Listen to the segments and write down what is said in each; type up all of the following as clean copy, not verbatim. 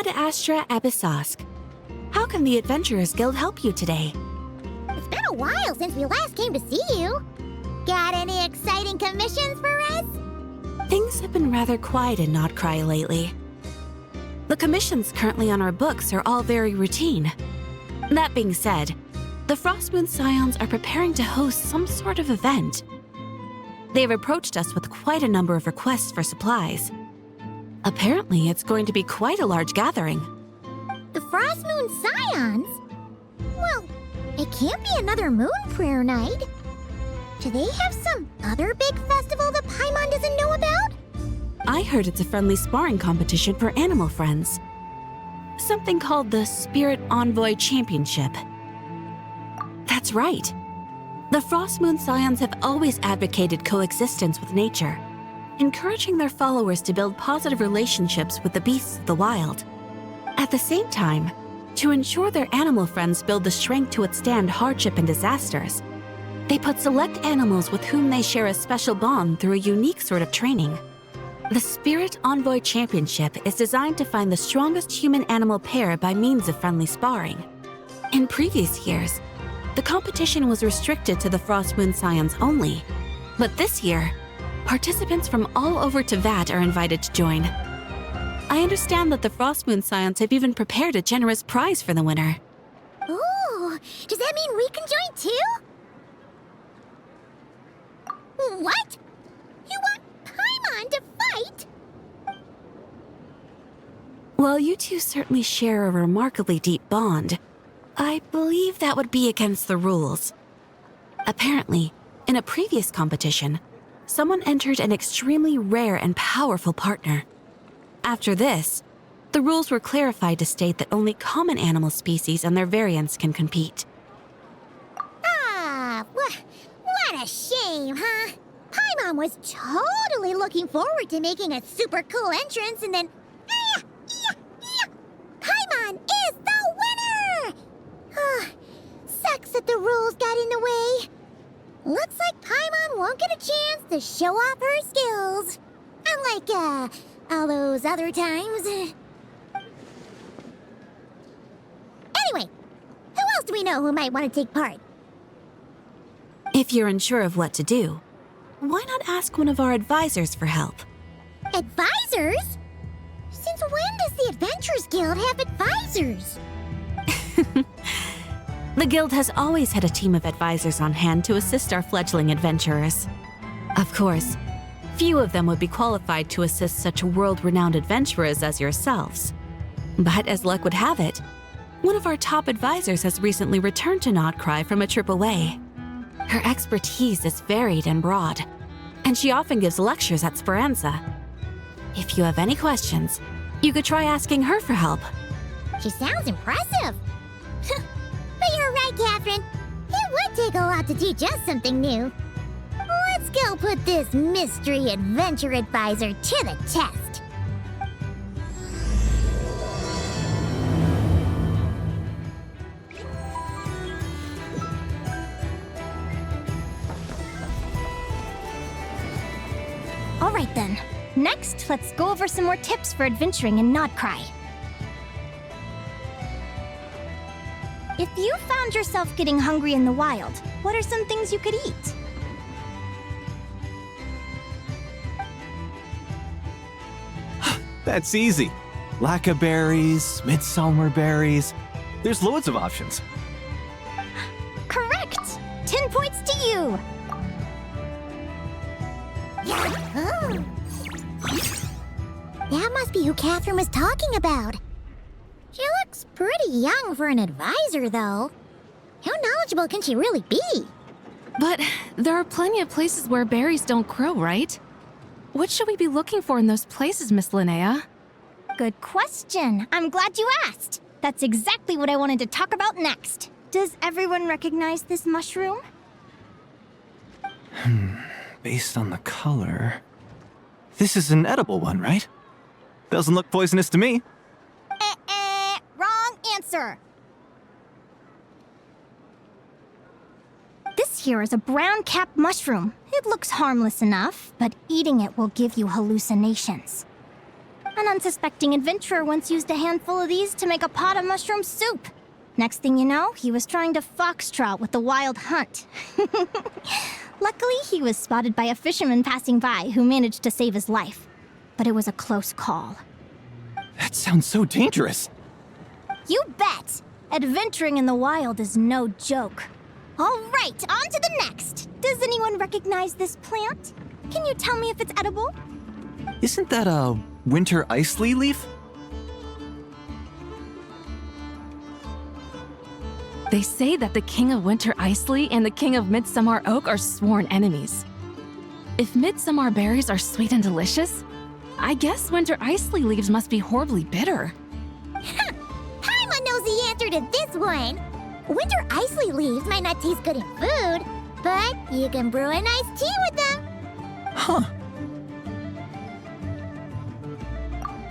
Ad Astra Abyssosque. How can the Adventurers Guild help you today? It's been a while since we last came to see you. Got any exciting commissions for us? Things have been rather quiet in Notcry lately. The commissions currently on our books are all very routine. That being said, the Frostmoon Scions are preparing to host some sort of event. They've approached us with quite a number of requests for supplies. Apparently, it's going to be quite a large gathering. The Frostmoon Scions? Well, it can't be another Moon Prayer Night. Do they have some other big festival that Paimon doesn't know about? I heard it's a friendly sparring competition for animal friends. Something called the Spirit Envoy Championship. That's right. The Frostmoon Scions have always advocated coexistence with nature, encouraging their followers to build positive relationships with the beasts of the wild. At the same time, to ensure their animal friends build the strength to withstand hardship and disasters, they put select animals with whom they share a special bond through a unique sort of training. The Spirit Envoy Championship is designed to find the strongest human-animal pair by means of friendly sparring. In previous years, the competition was restricted to the Frostmoon Scions only, but this year, participants from all over Teyvat are invited to join. I understand that the Frostmoon Scions have even prepared a generous prize for the winner. Ooh, does that mean we can join too? What? You want Paimon to fight? While you two certainly share a remarkably deep bond, I believe that would be against the rules. Apparently, in a previous competition, someone entered an extremely rare and powerful partner. After this, the rules were clarified to state that only common animal species and their variants can compete. Ah, what a shame, huh? Paimon was totally looking forward to making a super cool entrance, and then... Paimon is the winner! Sucks that the rules got in the way. Looks like Paimon won't get a chance to show off her skills. Unlike, all those other times. Anyway, who else do we know who might want to take part? If you're unsure of what to do, why not ask one of our advisors for help? Advisors? Since when does the Adventurers Guild have advisors? The Guild has always had a team of advisors on hand to assist our fledgling adventurers. Of course, few of them would be qualified to assist such world-renowned adventurers as yourselves. But as luck would have it, one of our top advisors has recently returned to Notcry from a trip away. Her expertise is varied and broad, and she often gives lectures at Speranza. If you have any questions, you could try asking her for help. She sounds impressive. But you're right, Catherine. It would take a lot to teach us something new. Let's go put this mystery adventure advisor to the test. All right then. Next, let's go over some more tips for adventuring in Notcry. If you found yourself getting hungry in the wild, what are some things you could eat? That's easy. Lacca berries, midsummer berries. There's loads of options. Correct! 10 points to you! Oh. That must be who Catherine was talking about. She looks pretty young for an advisor, though. How knowledgeable can she really be? But there are plenty of places where berries don't grow, right? What should we be looking for in those places, Miss Linnea? Good question. I'm glad you asked. That's exactly what I wanted to talk about next. Does everyone recognize this mushroom? Based on the color... This is an edible one, right? Doesn't look poisonous to me. Wrong answer. This here is a brown cap mushroom. It looks harmless enough, but eating it will give you hallucinations. An unsuspecting adventurer once used a handful of these to make a pot of mushroom soup. Next thing you know, he was trying to foxtrot with the wild hunt. Luckily, he was spotted by a fisherman passing by who managed to save his life. But it was a close call. That sounds so dangerous. You bet! Adventuring in the wild is no joke. All right, on to the next. Does anyone recognize this plant? Can you tell me if it's edible? Isn't that a winter ice leaf? They say that the King of Winter Isley and the King of Midsummer Oak are sworn enemies. If Midsummer berries are sweet and delicious, I guess Winter Isley leaves must be horribly bitter. Paimon knows the answer to this one. Winter icy leaves might not taste good in food, but you can brew a nice tea with them. Huh.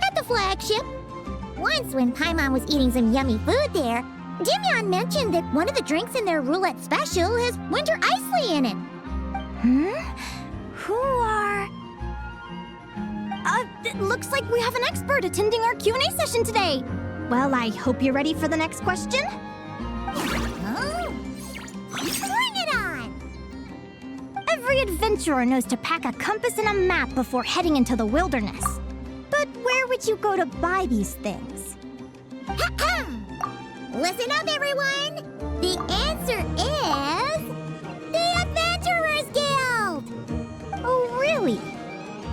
At the flagship. Once when Paimon was eating some yummy food there, Dimyon mentioned that one of the drinks in their roulette special has winter isley in it. Who are... it looks like we have an expert attending our Q&A session today. Well, I hope you're ready for the next question. Oh. Bring it on! Every adventurer knows to pack a compass and a map before heading into the wilderness. But where would you go to buy these things? Listen up, everyone! The answer is... the Adventurers Guild! Oh, really?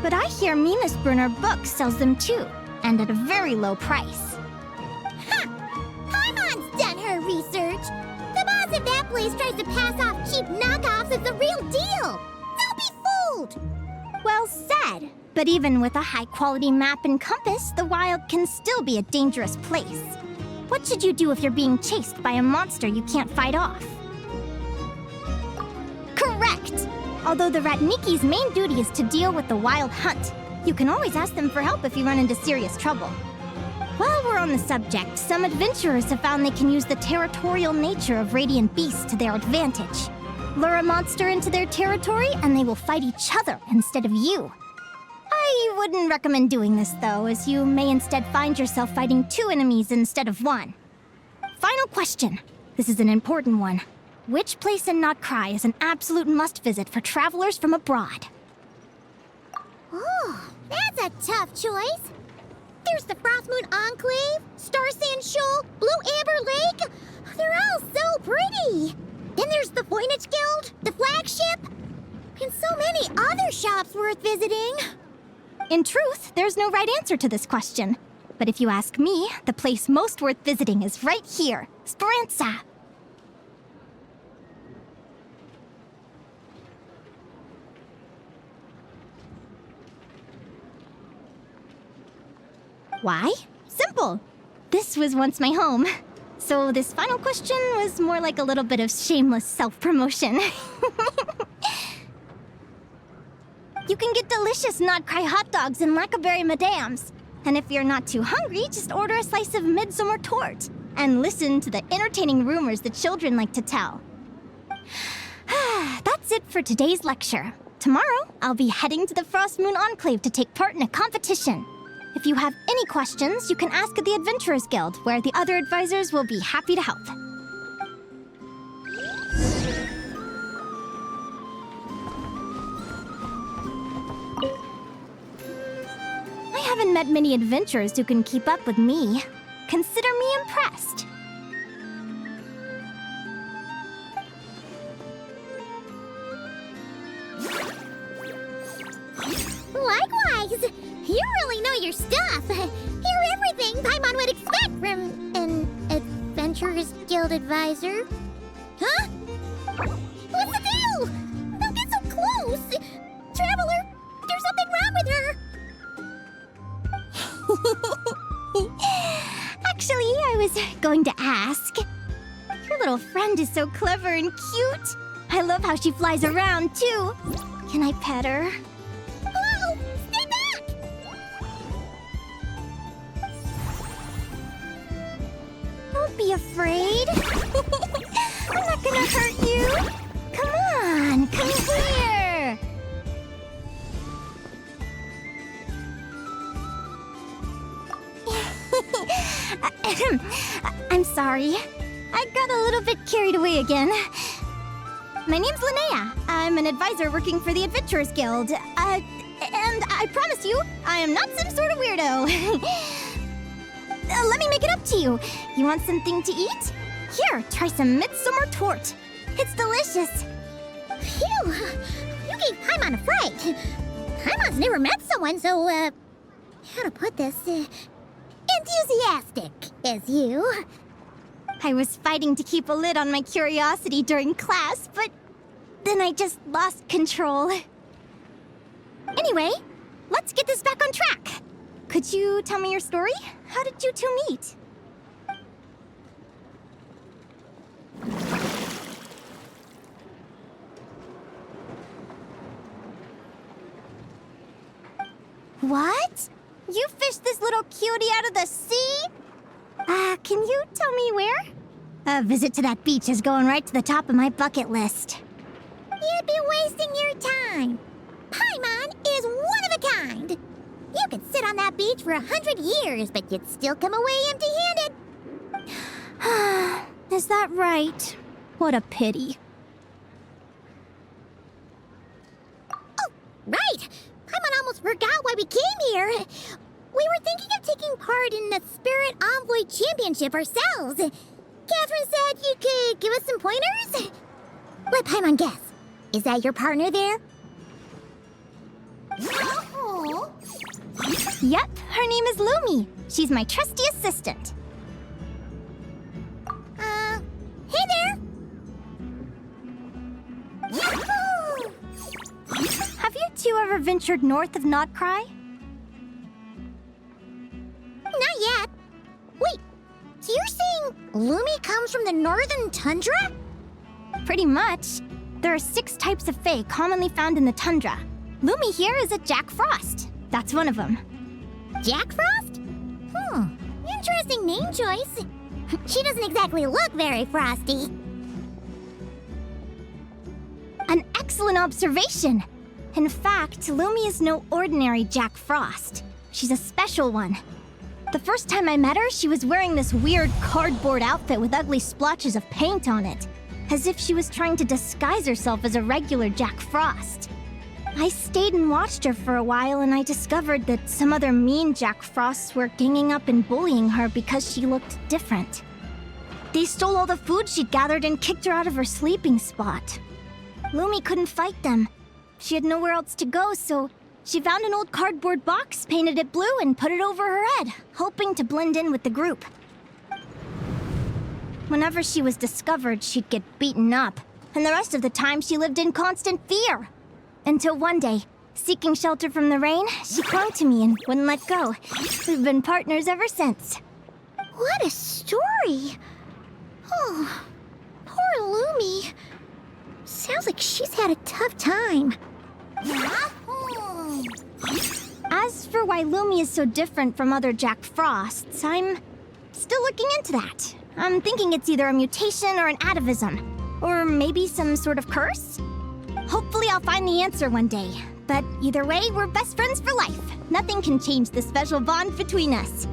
But I hear Mimas Brunner Books sells them too, and at a very low price. Paimon's done her research. The boss of that place tries to pass off cheap knockoffs as the real deal. They'll be fooled! Well said. But even with a high-quality map and compass, the wild can still be a dangerous place. What should you do if you're being chased by a monster you can't fight off? Correct! Although the Ratniki's main duty is to deal with the wild hunt, you can always ask them for help if you run into serious trouble. While we're on the subject, some adventurers have found they can use the territorial nature of radiant beasts to their advantage. Lure a monster into their territory and they will fight each other instead of you. I wouldn't recommend doing this though, as you may instead find yourself fighting two enemies instead of one. Final question. This is an important one. Which place in Notcry is an absolute must-visit for travelers from abroad? Oh, that's a tough choice. There's the Frostmoon Enclave, Star Sand Shoal, Blue Amber Lake. They're all so pretty. Then there's the Voynich Guild, the flagship, and so many other shops worth visiting. In truth, there's no right answer to this question. But if you ask me, the place most worth visiting is right here, Speranza. Why? Simple. This was once my home. So this final question was more like a little bit of shameless self-promotion. You can get delicious Notcry hot dogs and Lackaberry Madams. And if you're not too hungry, just order a slice of Midsummer Tort. And listen to the entertaining rumors the children like to tell. That's it for today's lecture. Tomorrow, I'll be heading to the Frostmoon Enclave to take part in a competition. If you have any questions, you can ask at the Adventurers Guild, where the other advisors will be happy to help. I haven't met many adventurers who can keep up with me. Consider me impressed. Likewise! You really know your stuff. You're everything Paimon would expect from an Adventurers Guild advisor. Huh? What's the deal? Don't get so close! Traveler, there's something wrong with her! Actually, I was going to ask. Your little friend is so clever and cute. I love how she flies around, too. Can I pet her? Hello! Stay back! Don't be afraid. I'm not gonna hurt you. Come on, come here. I'm sorry. I got a little bit carried away again. My name's Linnea. I'm an advisor working for the Adventurers Guild. And I promise you, I am not some sort of weirdo. Let me make it up to you. You want something to eat? Here, try some midsummer tort. It's delicious. Phew! You gave Paimon a fright. Paimon's never met someone so, how to put this, enthusiastic as you. I was fighting to keep a lid on my curiosity during class, but then I just lost control. Anyway, let's get this back on track. Could you tell me your story? How did you two meet? What? You fished this little cutie out of the sea? Can you tell me where? A visit to that beach is going right to the top of my bucket list. You'd be wasting your time. Paimon is one of a kind. You could sit on that beach for 100 years, but you'd still come away empty-handed. Is that right? What a pity. Oh, right! Paimon almost forgot why we came here. We were thinking of taking part in the Spirit Envoy Championship ourselves. Catherine said you could give us some pointers? Let Paimon guess. Is that your partner there? Oh. Yep, her name is Lumi. She's my trusty assistant. Hey there! Yahoo! Have you two ever ventured north of Nodcry? Not yet. Wait, so you're saying Lumi comes from the northern tundra? Pretty much. There are 6 types of fae commonly found in the tundra. Lumi here is a Jack Frost. That's one of them. Jack Frost? Interesting name choice. She doesn't exactly look very frosty. An excellent observation. In fact, Lumi is no ordinary Jack Frost. She's a special one. The first time I met her, she was wearing this weird cardboard outfit with ugly splotches of paint on it, as if she was trying to disguise herself as a regular Jack Frost. I stayed and watched her for a while, and I discovered that some other mean Jack Frosts were ganging up and bullying her because she looked different. They stole all the food she'd gathered and kicked her out of her sleeping spot. Lumi couldn't fight them. She had nowhere else to go, so she found an old cardboard box, painted it blue, and put it over her head, hoping to blend in with the group. Whenever she was discovered, she'd get beaten up, and the rest of the time she lived in constant fear. Until one day, seeking shelter from the rain, she clung to me and wouldn't let go. We've been partners ever since. What a story! Oh, poor Lumi. Sounds like she's had a tough time. As for why Lumi is so different from other Jack Frosts, I'm still looking into that. I'm thinking it's either a mutation or an atavism. Or maybe some sort of curse? Hopefully I'll find the answer one day. But either way, we're best friends for life. Nothing can change the special bond between us.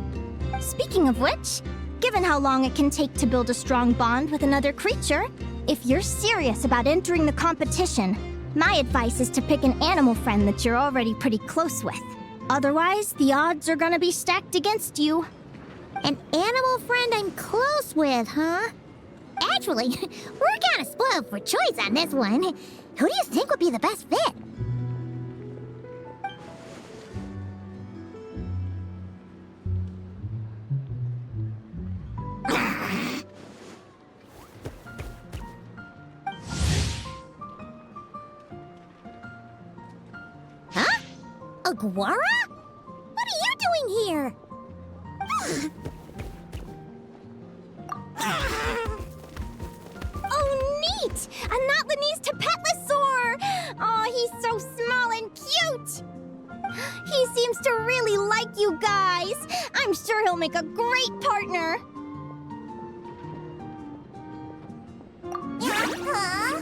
Speaking of which, given how long it can take to build a strong bond with another creature, if you're serious about entering the competition, my advice is to pick an animal friend that you're already pretty close with. Otherwise, the odds are gonna be stacked against you. An animal friend I'm close with, huh? Actually, we're kind of spoiled for choice on this one. Who do you think would be the best fit? Huh? Aguara? What are you doing here? Oh, neat! A Notlanese Tapetlosaur! Oh, he's so small and cute! He seems to really like you guys. I'm sure he'll make a great partner. Huh?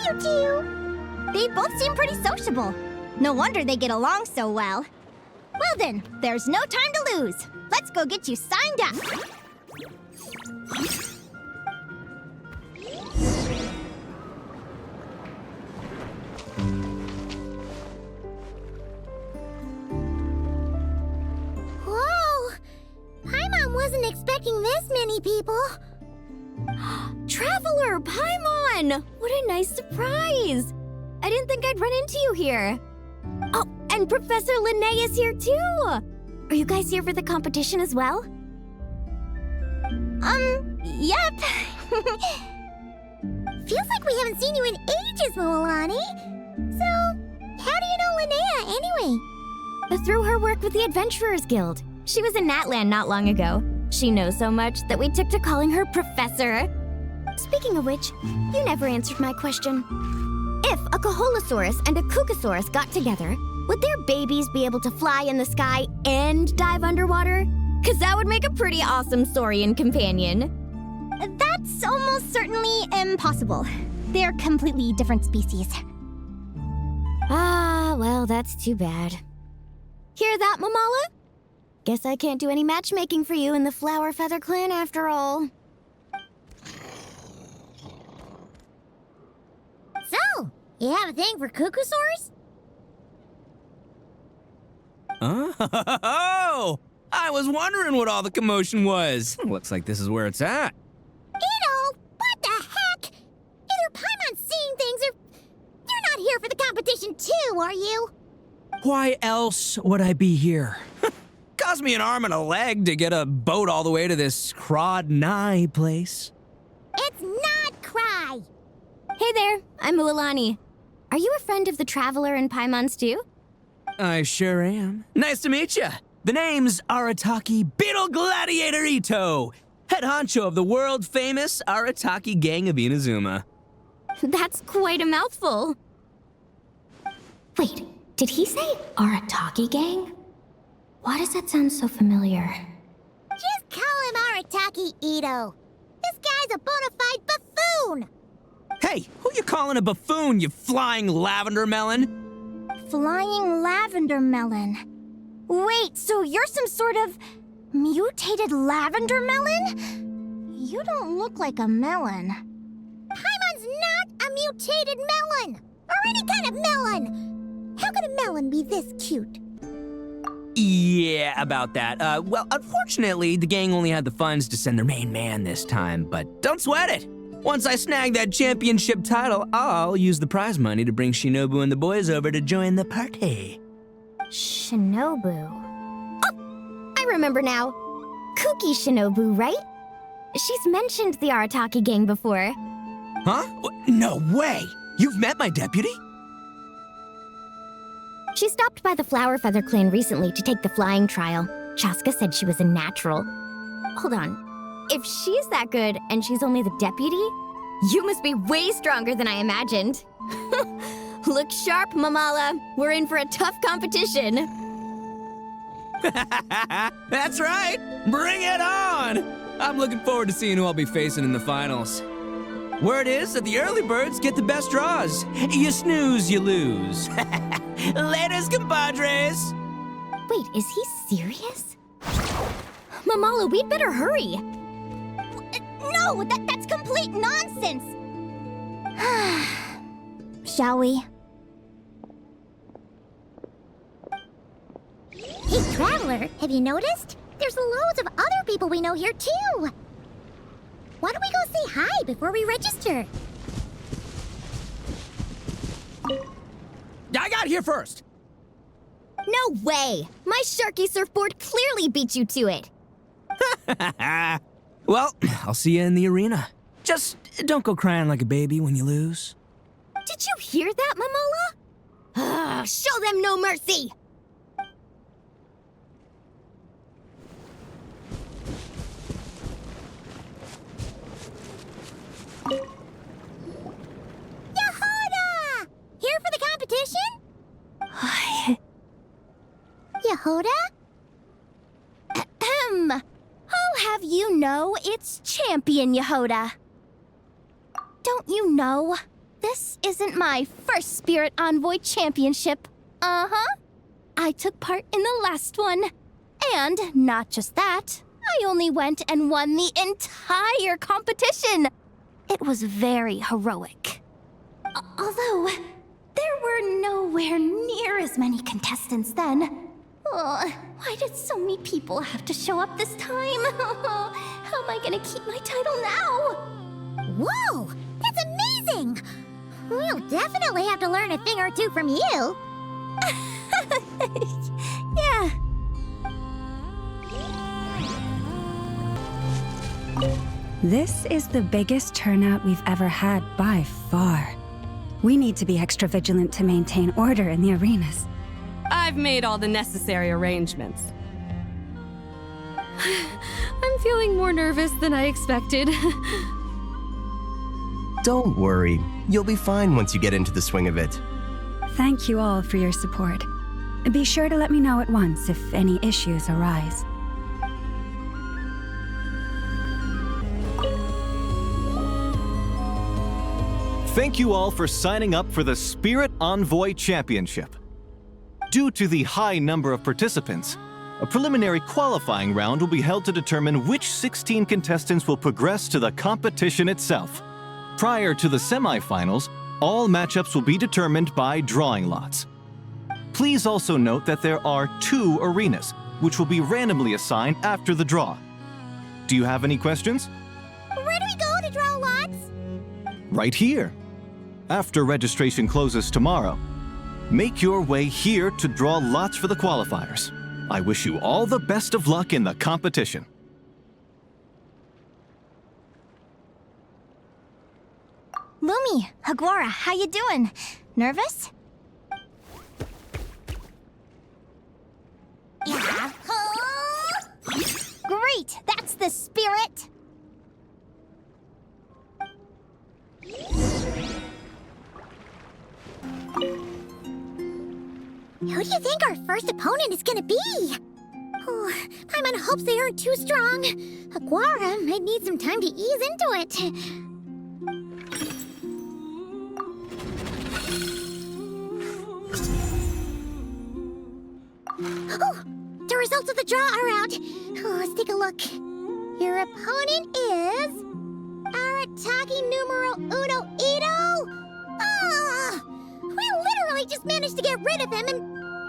you two. They both seem pretty sociable. No wonder they get along so well. Well then, there's no time to lose. Let's go get you signed up. Whoa! Paimon wasn't expecting this many people. Traveler, Paimon! What a nice surprise! I didn't think I'd run into you here. Oh, and Professor Linnea is here too! Are you guys here for the competition as well? Yep. Feels like we haven't seen you in ages, Mualani. So, how do you know Linnea anyway? Through her work with the Adventurers Guild. She was in Natland not long ago. She knows so much that we took to calling her Professor. Speaking of which, you never answered my question. If a Kaholosaurus and a Kukasaurus got together, would their babies be able to fly in the sky and dive underwater? 'Cause that would make a pretty awesome Saurian companion. That's almost certainly impossible. They're completely different species. Ah, well, that's too bad. Hear that, Mamala? Guess I can't do any matchmaking for you in the Flower Feather Clan after all. So, you have a thing for Kukusaurs? Oh! I was wondering what all the commotion was. Looks like this is where it's at. Ito, what the heck? Either Paimon's seeing things or you're not here for the competition too, are you? Why else would I be here? Cost me an arm and a leg to get a boat all the way to this Crod Nye place. It's not Cry. Hey there, I'm Mualani. Are you a friend of the Traveler and Paimon's too? I sure am. Nice to meet you. The name's Arataki Beetle Gladiator Ito, head honcho of the world-famous Arataki Gang of Inazuma. That's quite a mouthful. Wait, did he say Arataki Gang? Why does that sound so familiar? Just call him Arataki Ito. This guy's a bona fide buffoon. Hey, who you calling a buffoon, you flying lavender melon? Flying lavender melon. Wait, so you're some sort of mutated lavender melon? You don't look like a melon. Paimon's not a mutated melon, or any kind of melon. How could a melon be this cute? Yeah, about that. Well, unfortunately, the gang only had the funds to send their main man this time, but don't sweat it. Once I snag that championship title, I'll use the prize money to bring Shinobu and the boys over to join the party. Shinobu. Oh, I remember now. Kuki Shinobu, right? She's mentioned the Arataki Gang before. Huh? No way! You've met my deputy? She stopped by the Flower Feather Clan recently to take the flying trial. Chaska said she was a natural. Hold on. If she's that good and she's only the deputy, you must be way stronger than I imagined. Look sharp, Mamala. We're in for a tough competition. That's right! Bring it on! I'm looking forward to seeing who I'll be facing in the finals. Word is that the early birds get the best draws. You snooze, you lose. Laters, compadres! Wait, is he serious? Mamala, we'd better hurry. No, that's complete nonsense. Shall we? Hey, Traveler, have you noticed? There's loads of other people we know here too. Why don't we go say hi before we register? I got here first! No way! My Sharky surfboard clearly beat you to it. Well, I'll see you in the arena. Just don't go crying like a baby when you lose. Did you hear that, Mamala? Show them no mercy! Jahoda! Here for the competition? Jahoda? Ahem. I'll have you know it's Champion Jahoda. Don't you know? This isn't my first Spirit Envoy Championship. Uh-huh. I took part in the last one. And not just that, I only went and won the entire competition. It was very heroic. Although, there were nowhere near as many contestants then. Why did so many people have to show up this time? How am I gonna keep my title now? Whoa! That's amazing! We'll definitely have to learn a thing or two from you. Yeah. This is the biggest turnout we've ever had by far. We need to be extra vigilant to maintain order in the arenas. I've made all the necessary arrangements. I'm feeling more nervous than I expected. Don't worry. You'll be fine once you get into the swing of it. Thank you all for your support. Be sure to let me know at once if any issues arise. Thank you all for signing up for the Spirit Envoy Championship. Due to the high number of participants, a preliminary qualifying round will be held to determine which 16 contestants will progress to the competition itself. Prior to the semifinals, all matchups will be determined by drawing lots. Please also note that there are 2 arenas, which will be randomly assigned after the draw. Do you have any questions? Where do we go to draw lots? Right here. After registration closes tomorrow, make your way here to draw lots for the qualifiers. I wish you all the best of luck in the competition. Lumi, Aguara, how you doing? Nervous? Yeah. Great, that's the spirit! Who do you think our first opponent is gonna be? Oh, Paimon hopes they aren't too strong. Aguara might need some time to ease into it. Oh, the results of the draw are out. Oh, let's take a look. Your opponent is Arataki numero uno Ito. Ah, we literally just managed to get rid of him, and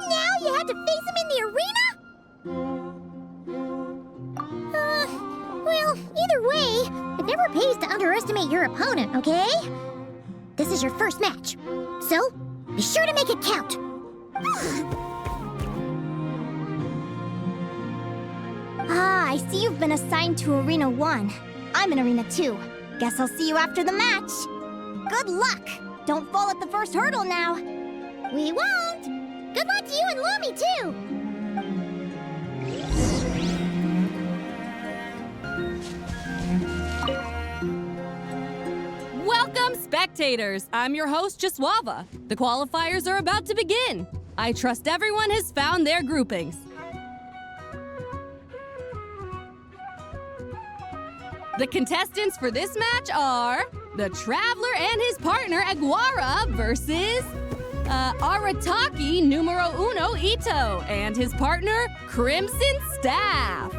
now you have to face him in the arena? Well, either way, it never pays to underestimate your opponent, okay? This is your first match, so be sure to make it count. Ah, I see you've been assigned to Arena 1. I'm in Arena 2. Guess I'll see you after the match. Good luck! Don't fall at the first hurdle now. We won't! Good luck to you and Lumi, too! Welcome, spectators! I'm your host, Jaswava. The qualifiers are about to begin. I trust everyone has found their groupings. The contestants for this match are the Traveler and his partner Aguara versus Arataki numero uno Ito and his partner Crimson Staff.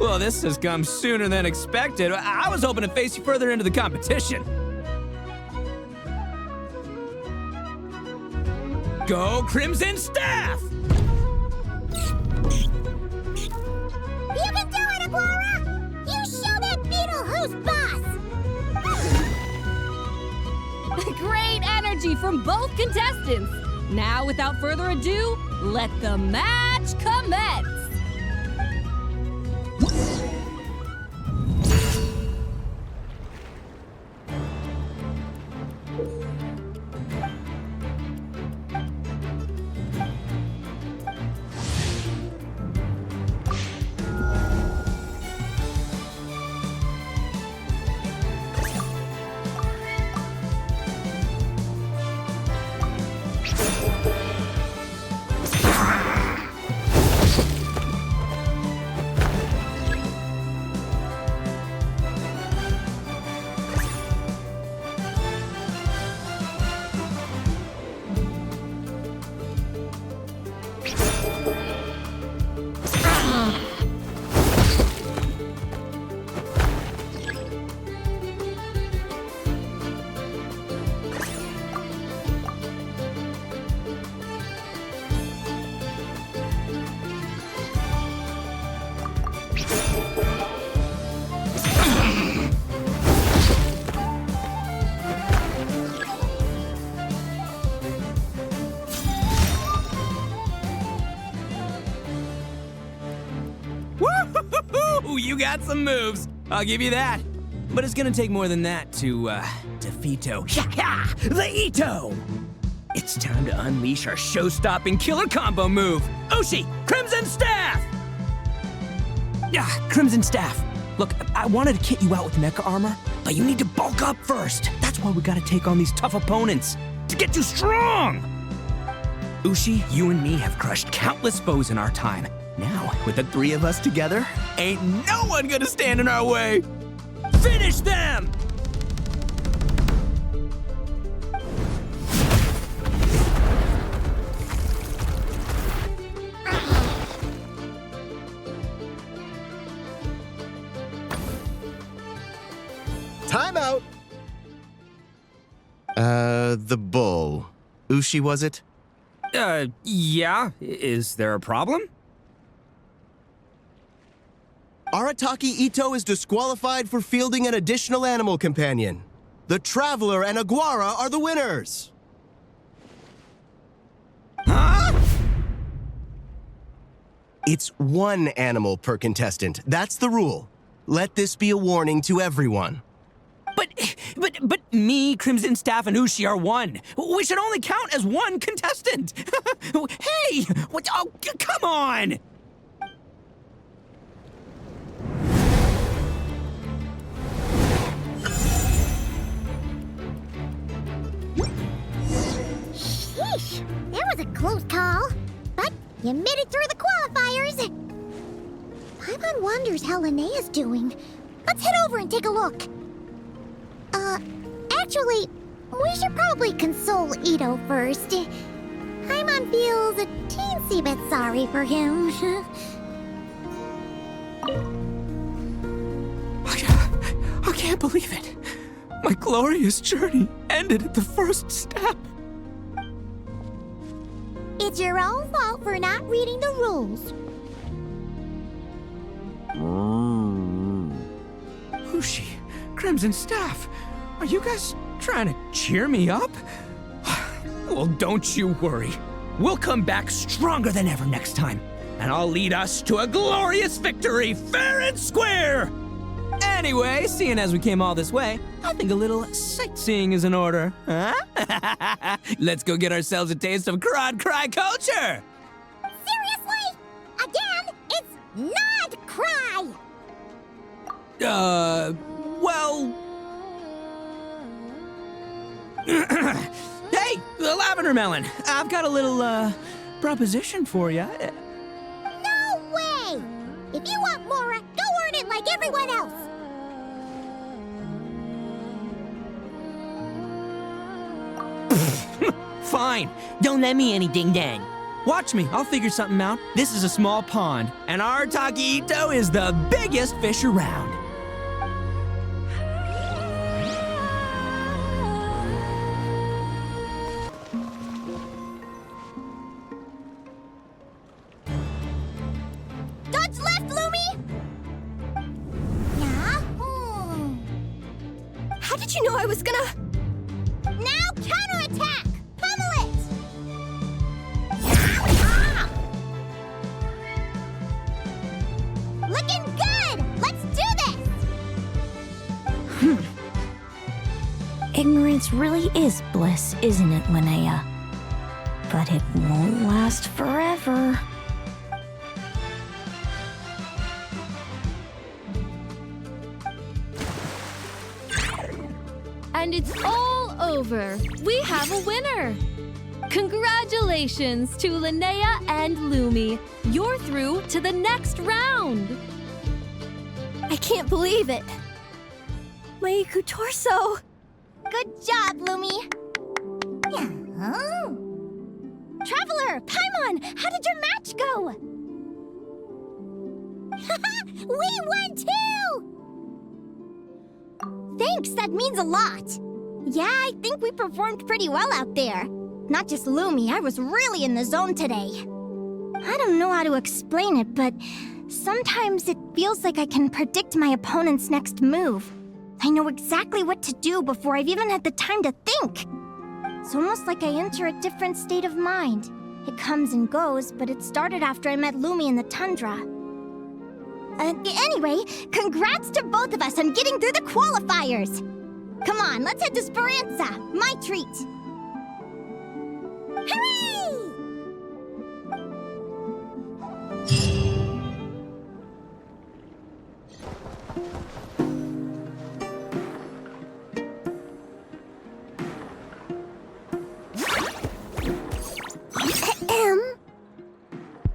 Well, this has come sooner than expected. I was hoping to face you further into the competition. Go Crimson Staff! You can do it, Aguara! You show that beetle who's boss! Great energy from both contestants. Now, without further ado, let the match commence. Woo! You got some moves. I'll give you that. But it's gonna take more than that to defeat the Ito! It's time to unleash our show-stopping killer combo move. Ushi, Crimson Staff! Crimson Staff. Look, I wanted to kit you out with mecha armor, but you need to bulk up first. That's why we gotta take on these tough opponents, to get you strong! Ushi, you and me have crushed countless foes in our time. Now, with the three of us together, ain't no one gonna stand in our way! Finish them! Time out! The bull. Ushi, was it? Yeah. Is there a problem? Arataki Ito is disqualified for fielding an additional animal companion. The Traveler and Aguara are the winners! Huh? It's one animal per contestant. That's the rule. Let this be a warning to everyone. But me, Crimson Staff, and Ushi are one. We should only count as one contestant. Hey, what? Oh, come on! Sheesh, that was a close call. But you made it through the qualifiers. Paimon wonders how Linnea's doing. Let's head over and take a look. Actually, we should probably console Ito first. Paimon feels a teensy bit sorry for him. I can't believe it. My glorious journey ended at the first step. It's your own fault for not reading the rules. Ushi, Crimson Staff, are you guys trying to cheer me up? Well, don't you worry. We'll come back stronger than ever next time, and I'll lead us to a glorious victory fair and square! Anyway, seeing as we came all this way, I think a little sightseeing is in order, huh? Let's go get ourselves a taste of Crod Cry culture! Seriously? Again, it's not cry! Well... Hey, the Lavender Melon, I've got a little, proposition for you. No way! If you want Mora, go earn it like everyone else! Fine, don't let me anything then. Watch me, I'll figure something out. This is a small pond, and Arataki Ito is the biggest fish around. Dodge left, Lumi! Yeah? How did you know I was gonna... Now counterattack! Pummel it! Looking good! Let's do this! Ignorance really is bliss, isn't it, Linnea? But it won't last forever. And it's all over. We have a winner. Congratulations to Linnea and Lumi. You're through to the next round. I can't believe it. My Iku torso. Good job, Lumi! Yeah. Traveler, Paimon, how did your match go? We won too! Thanks, that means a lot. Yeah, I think we performed pretty well out there. Not just Lumi, I was really in the zone today. I don't know how to explain it, but sometimes it feels like I can predict my opponent's next move. I know exactly what to do before I've even had the time to think. It's almost like I enter a different state of mind. It comes and goes, but it started after I met Lumi in the tundra. Anyway, congrats to both of us on getting through the qualifiers! Come on, let's head to Speranza, my treat! Hooray!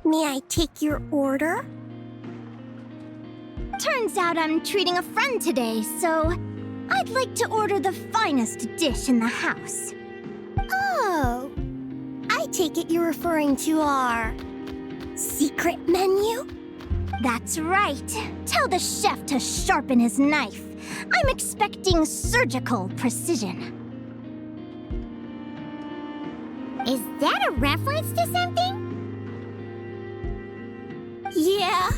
May I take your order? Turns out I'm treating a friend today, so I'd like to order the finest dish in the house. Oh, I take it you're referring to our secret menu? That's right. Tell the chef to sharpen his knife. I'm expecting surgical precision. Is that a reference to something? Yeah,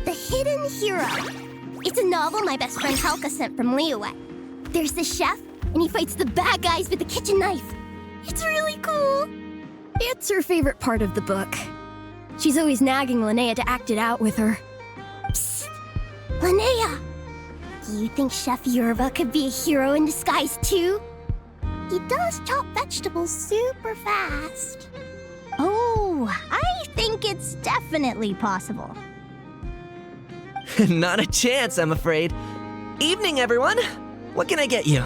The Hidden Hero. It's a novel my best friend Halka sent from Linnea. There's the chef, and he fights the bad guys with a kitchen knife. It's really cool. It's her favorite part of the book. She's always nagging Linnea to act it out with her. Psst! Linnea! Do you think Chef Yerba could be a hero in disguise too? He does chop vegetables super fast. Oh, I think it's definitely possible. Not a chance, I'm afraid. Evening, everyone. What can I get you?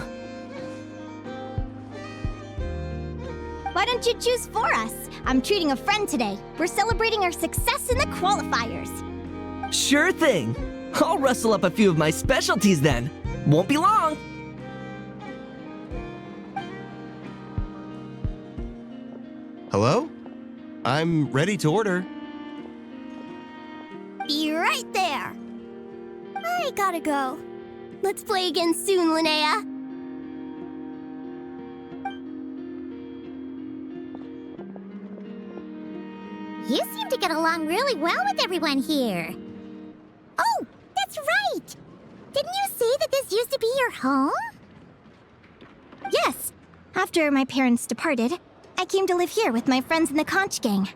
Why don't you choose for us? I'm treating a friend today. We're celebrating our success in the qualifiers. Sure thing. I'll rustle up a few of my specialties then. Won't be long. Hello? I'm ready to order. Be right there. I gotta go. Let's play again soon, Linnea. You seem to get along really well with everyone here. Oh, that's right! Didn't you say that this used to be your home? Yes. After my parents departed, I came to live here with my friends in the conch gang.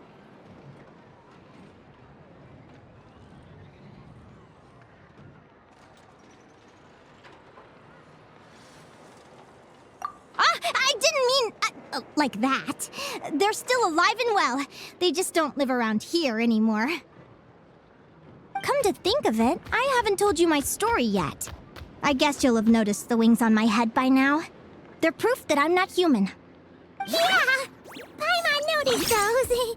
I didn't mean like that. They're still alive and well. They just don't live around here anymore. Come to think of it, I haven't told you my story yet. I guess you'll have noticed the wings on my head by now. They're proof that I'm not human. Yeah! Paimon noticed those.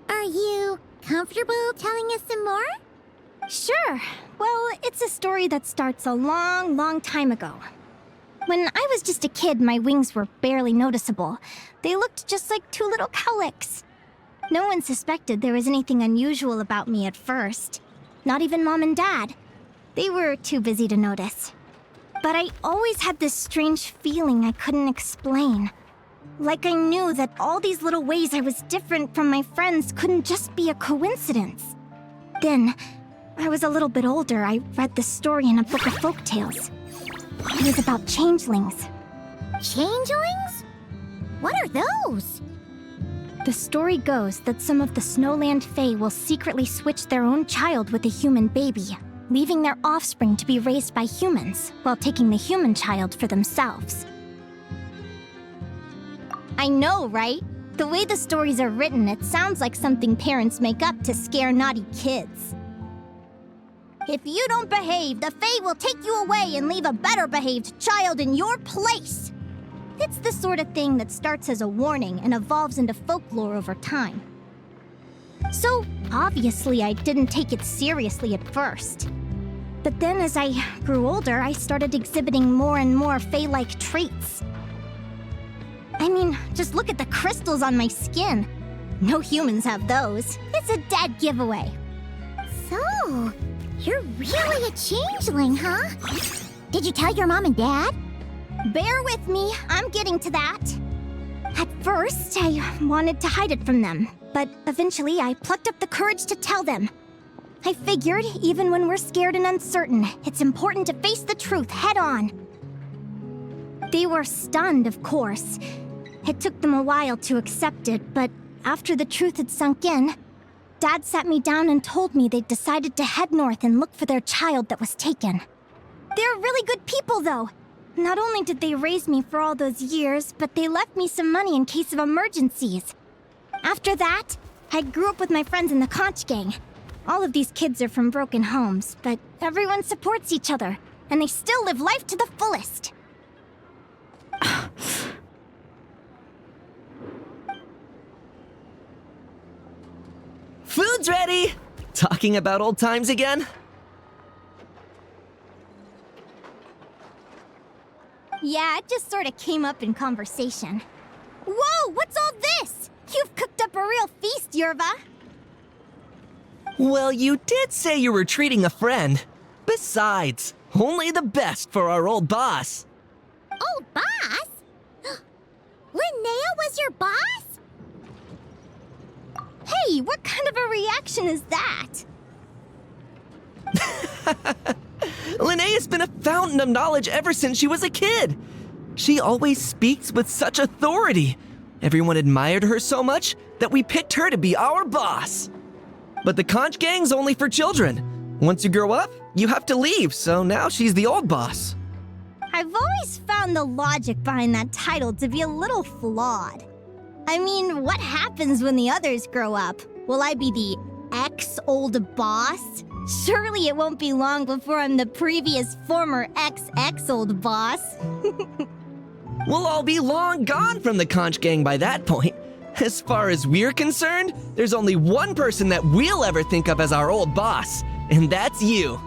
Are you comfortable telling us some more? Sure. Well, it's a story that starts a long, long time ago. When I was just a kid, my wings were barely noticeable. They looked just like two little cowlicks. No one suspected there was anything unusual about me at first. Not even Mom and Dad. They were too busy to notice. But I always had this strange feeling I couldn't explain. Like I knew that all these little ways I was different from my friends couldn't just be a coincidence. Then, I was a little bit older, I read this story in a book of folktales. It was about changelings. Changelings? What are those? The story goes that some of the Snowland Fae will secretly switch their own child with a human baby, leaving their offspring to be raised by humans, while taking the human child for themselves. I know, right? The way the stories are written, it sounds like something parents make up to scare naughty kids. If you don't behave, the Fae will take you away and leave a better-behaved child in your place. It's the sort of thing that starts as a warning and evolves into folklore over time. So, obviously, I didn't take it seriously at first. But then as I grew older, I started exhibiting more and more Fae-like traits. I mean, just look at the crystals on my skin. No humans have those. It's a dead giveaway. So, you're really a changeling, huh? Did you tell your mom and dad? Bear with me, I'm getting to that. At first, I wanted to hide it from them, but eventually I plucked up the courage to tell them. I figured, even when we're scared and uncertain, it's important to face the truth head on. They were stunned, of course. It took them a while to accept it, but after the truth had sunk in, Dad sat me down and told me they'd decided to head north and look for their child that was taken. They're really good people, though. Not only did they raise me for all those years, but they left me some money in case of emergencies. After that, I grew up with my friends in the Conch Gang. All of these kids are from broken homes, but everyone supports each other, and they still live life to the fullest. Food's ready! Talking about old times again? Yeah, it just sort of came up in conversation. Whoa, what's all this? You've cooked up a real feast, Yerva. Well, you did say you were treating a friend. Besides, only the best for our old boss. Old boss? Linnea was your boss? Hey, what kind of a reaction is that? Linnea's been a fountain of knowledge ever since she was a kid. She always speaks with such authority. Everyone admired her so much that we picked her to be our boss. But the Conch Gang's only for children. Once you grow up, you have to leave, so now she's the old boss. I've always found the logic behind that title to be a little flawed. I mean, what happens when the others grow up? Will I be the ex-old boss? Surely it won't be long before I'm the previous former ex-old boss. We'll all be long gone from the Conch Gang by that point. As far as we're concerned, there's only one person that we'll ever think of as our old boss, and that's you.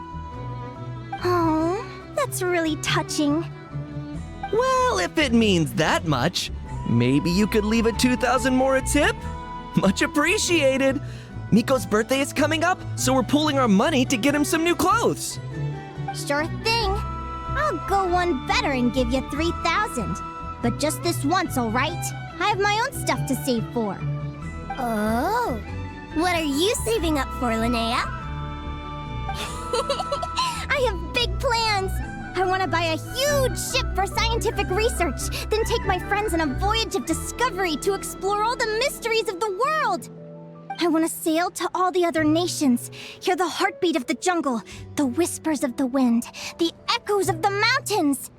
Oh, that's really touching. Well, if it means that much, maybe you could leave a 2,000 more a tip? Much appreciated. Miko's birthday is coming up, so we're pooling our money to get him some new clothes. Sure thing. I'll go one better and give you 3,000. But just this once, all right? I have my own stuff to save for. Oh. What are you saving up for, Linnea? I have big plans. I want to buy a huge ship for scientific research, then take my friends on a voyage of discovery to explore all the mysteries of the world. I want to sail to all the other nations, hear the heartbeat of the jungle, the whispers of the wind, the echoes of the mountains.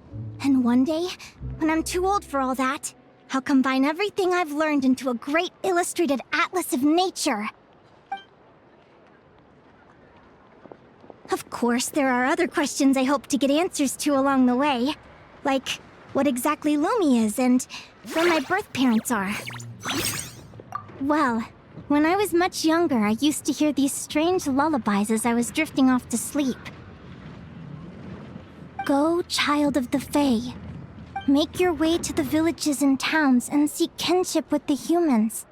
And one day, when I'm too old for all that, I'll combine everything I've learned into a great illustrated atlas of nature. Of course, there are other questions I hope to get answers to along the way. Like, what exactly Lumi is and where my birth parents are. Well, when I was much younger, I used to hear these strange lullabies as I was drifting off to sleep. Go, child of the Fae. Make your way to the villages and towns and seek kinship with the humans.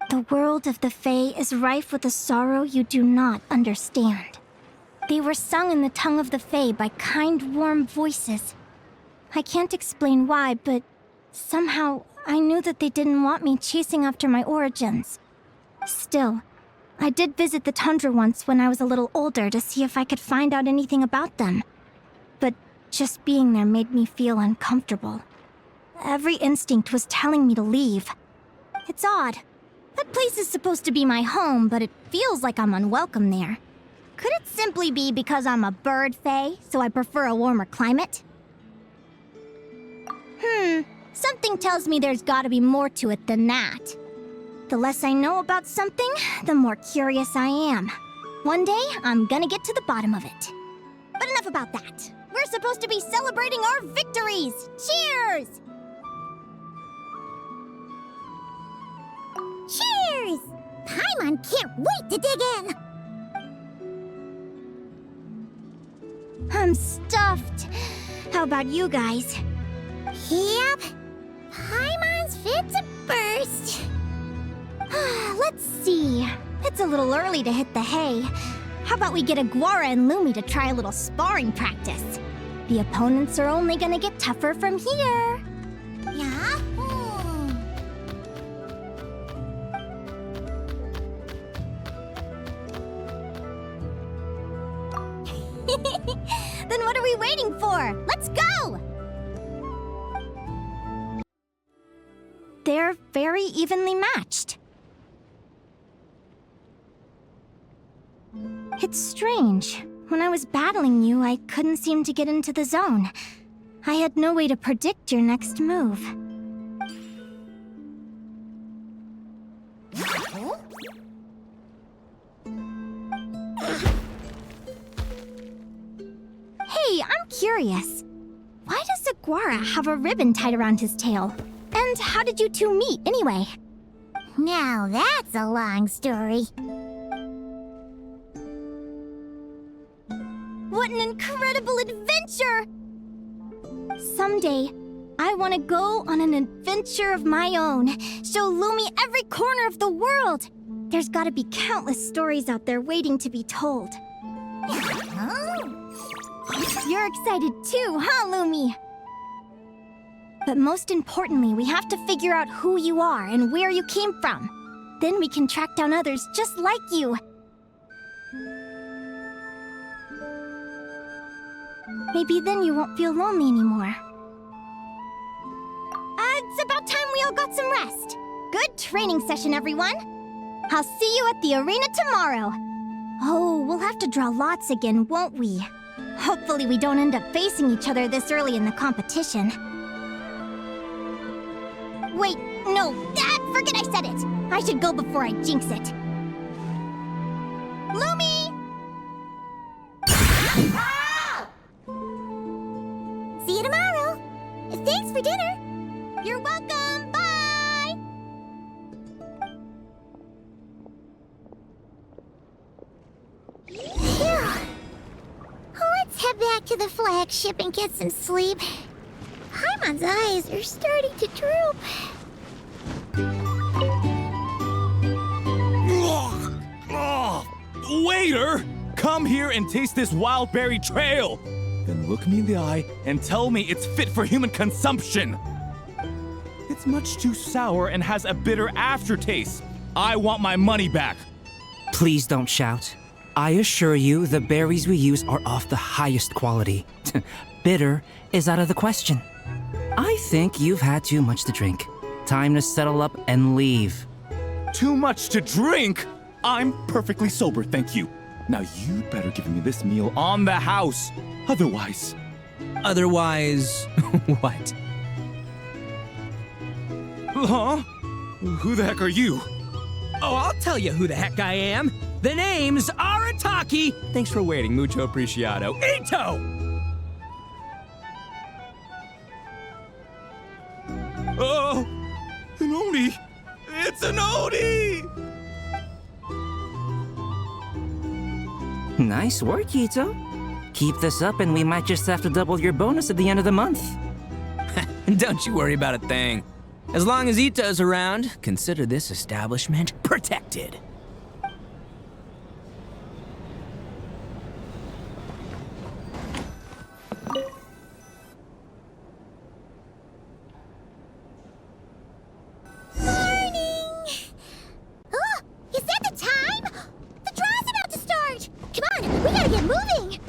The world of the Fae is rife with a sorrow you do not understand. They were sung in the tongue of the Fae by kind, warm voices. I can't explain why, but somehow I knew that they didn't want me chasing after my origins. Still, I did visit the tundra once when I was a little older to see if I could find out anything about them. But just being there made me feel uncomfortable. Every instinct was telling me to leave. It's odd. That place is supposed to be my home, but it feels like I'm unwelcome there. Could it simply be because I'm a bird fae, so I prefer a warmer climate? Something tells me there's gotta be more to it than that. The less I know about something, the more curious I am. One day, I'm gonna get to the bottom of it. But enough about that. We're supposed to be celebrating our victories! Cheers! Cheers! Paimon can't wait to dig in! I'm stuffed. How about you guys? Yep. Paimon's fit to burst. Let's see. It's a little early to hit the hay. How about we get Aguara and Lumi to try a little sparring practice? The opponents are only gonna get tougher from here. Yeah? Then what are we waiting for? Let's go! They're very evenly matched. It's strange. When I was battling you, I couldn't seem to get into the zone. I had no way to predict your next move. Hey, I'm curious. Why does Aguara have a ribbon tied around his tail? And how did you two meet, anyway? Now that's a long story. What an incredible adventure! Someday, I want to go on an adventure of my own. Show Lumi every corner of the world. There's gotta be countless stories out there waiting to be told. You're excited too, huh, Lumi? But most importantly, we have to figure out who you are and where you came from. Then we can track down others just like you. Maybe then you won't feel lonely anymore. It's about time we all got some rest. Good training session, everyone. I'll see you at the arena tomorrow. Oh, we'll have to draw lots again, won't we? Hopefully we don't end up facing each other this early in the competition. Wait, no, forget I said it. I should go before I jinx it. Lumi! See you tomorrow. Thanks for dinner. You're welcome, bye! Phew. Let's head back to the flagship and get some sleep. Paimon's eyes are starting to droop. Waiter! Come here and taste this wild berry trail! Then look me in the eye and tell me it's fit for human consumption! It's much too sour and has a bitter aftertaste. I want my money back! Please don't shout. I assure you, the berries we use are of the highest quality. Bitter is out of the question. I think you've had too much to drink. Time to settle up and leave. Too much to drink? I'm perfectly sober, thank you. Now you'd better give me this meal on the house. Otherwise... Otherwise, what? Huh? Who the heck are you? Oh, I'll tell you who the heck I am. The name's Arataki. Thanks for waiting, mucho apreciado. Ito! Oh, an Oni! It's an Oni! Nice work, Ito. Keep this up and we might just have to double your bonus at the end of the month. Don't you worry about a thing. As long as Ito's around, consider this establishment protected. Morning! Oh, is that the time? The draw's about to start! Come on, we gotta get moving!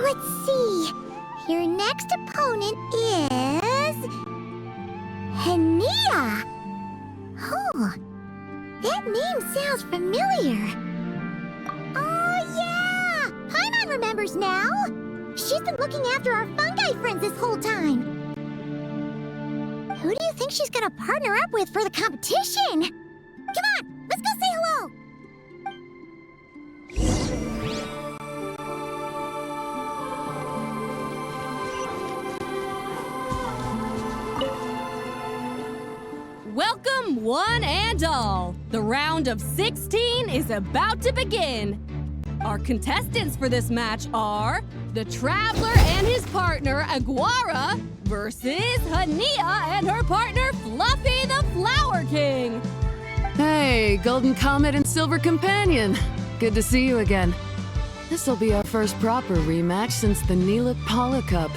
Let's see. Your next opponent is... Linnea! Oh, that name sounds familiar. Oh, yeah! Paimon remembers now! She's been looking after our fungi friends this whole time. Who do you think she's gonna partner up with for the competition? Come on, let's go say hello! Welcome, one and all. The round of 16 is about to begin. Our contestants for this match are the Traveler and his partner, Aguara, versus Linnea and her partner, Fluffy the Flower King. Hey, Golden Comet and Silver Companion. Good to see you again. This'll be our first proper rematch since the Neelip Paula Cup.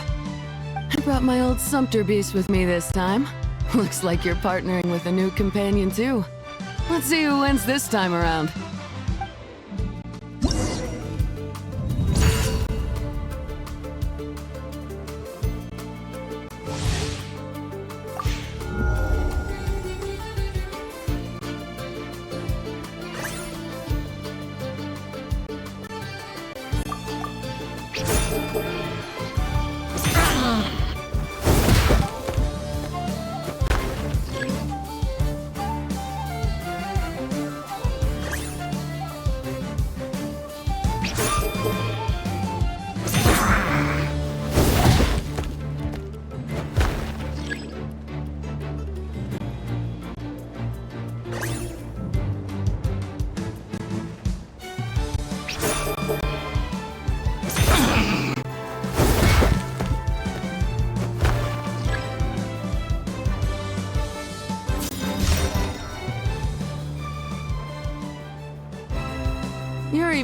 I brought my old Sumpter Beast with me this time. Looks like you're partnering with a new companion too. Let's see who wins this time around.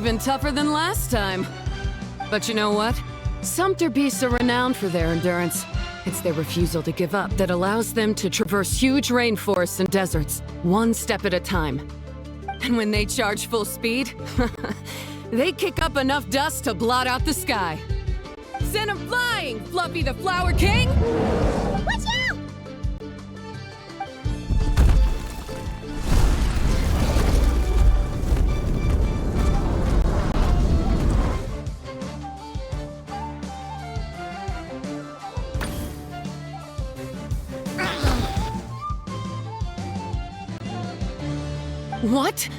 even tougher than last time. But you know what? Sumpter beasts are renowned for their endurance. It's their refusal to give up that allows them to traverse huge rainforests and deserts, one step at a time. And when they charge full speed, they kick up enough dust to blot out the sky. Send 'em flying, Fluffy the Flower King! Watch out! What?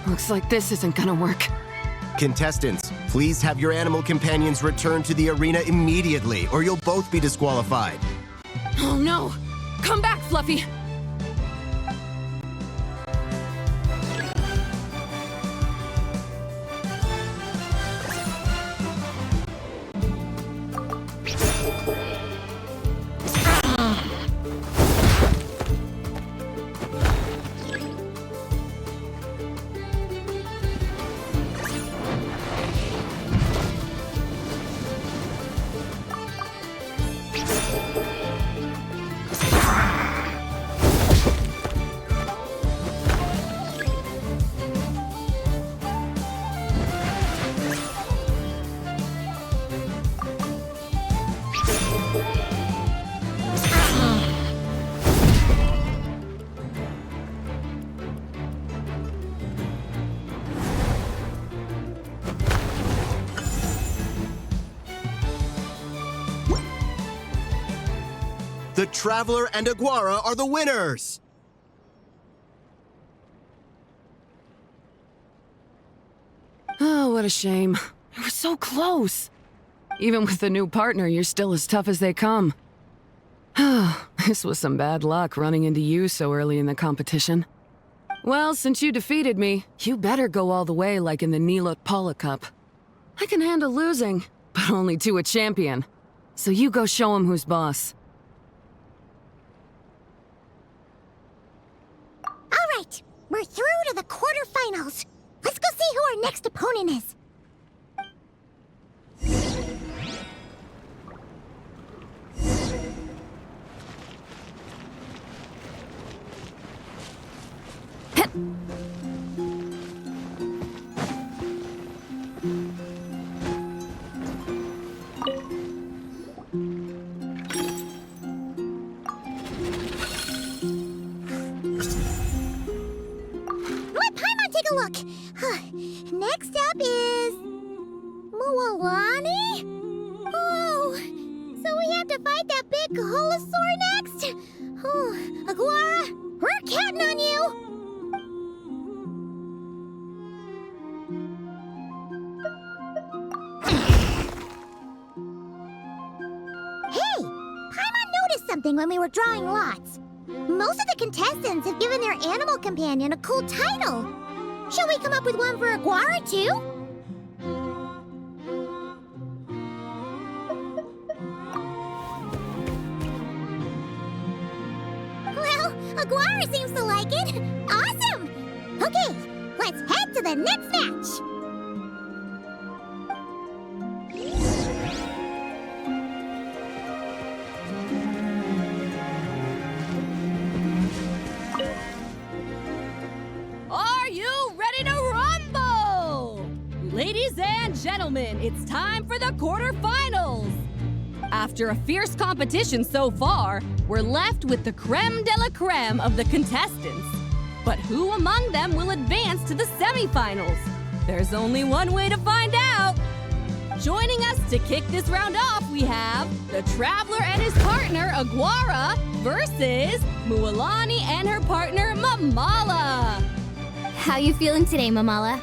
Looks like this isn't gonna work. Contestants, please have your animal companions return to the arena immediately, or you'll both be disqualified. Oh no! Come back, Fluffy! The Traveler and Aguara are the winners! Oh, what a shame. You were so close. Even with the new partner, you're still as tough as they come. This was some bad luck running into you so early in the competition. Well, since you defeated me, you better go all the way like in the Nilut Cup. I can handle losing, but only to a champion. So you go show him who's boss. All right, we're through to the quarterfinals. Let's go see who our next opponent is. Let Paimon take a look. Next up is Mualani? Oh, so we have to fight that big Holosaur next? Oh, Aguara, we're counting on you. Hey, Paimon noticed something when we were drawing lots. Most of the contestants have given their animal companion a cool title. Shall we come up with one for Aguara, too? Well, Aguara seems to like it. Awesome! Okay, let's head to the next match. Are you ready to rumble? Ladies and gentlemen, it's time for the quarterfinals. After a fierce competition so far, we're left with the creme de la creme of the contestants. But who among them will advance to the semifinals? There's only one way to find out. Joining us to kick this round off, we have the Traveler and his partner, Aguara, versus Mualani and her partner, Mamala. How you feeling today, Mamala?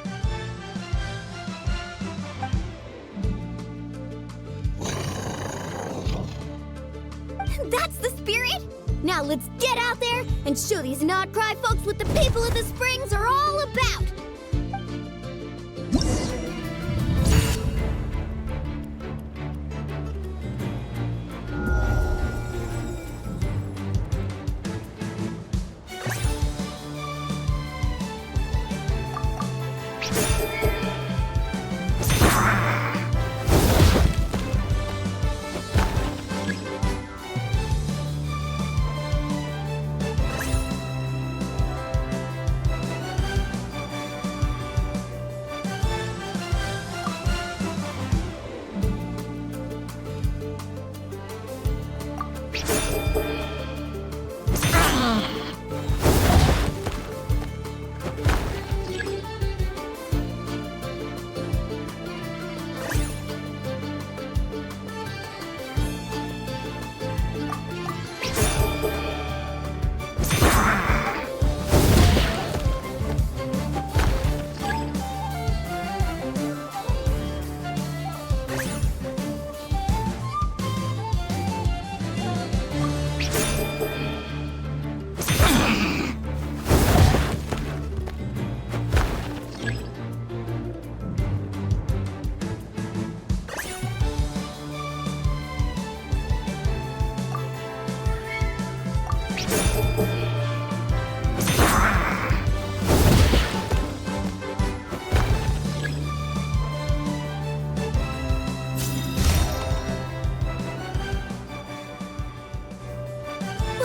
That's the spirit! Now let's get out there and show these not-cry folks what the people of the Springs are all about!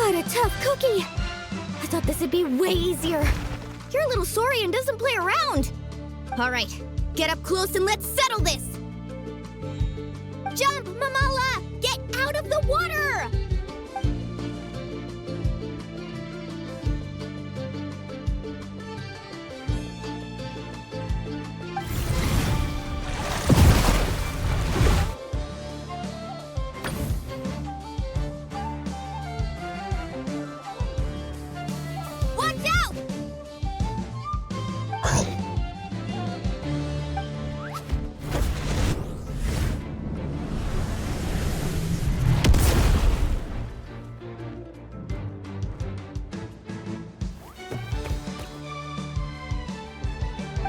What a tough cookie! I thought this would be way easier. Your little Saurian doesn't play around. All right, get up close and let's settle this. Jump, Mamala! Get out of the water!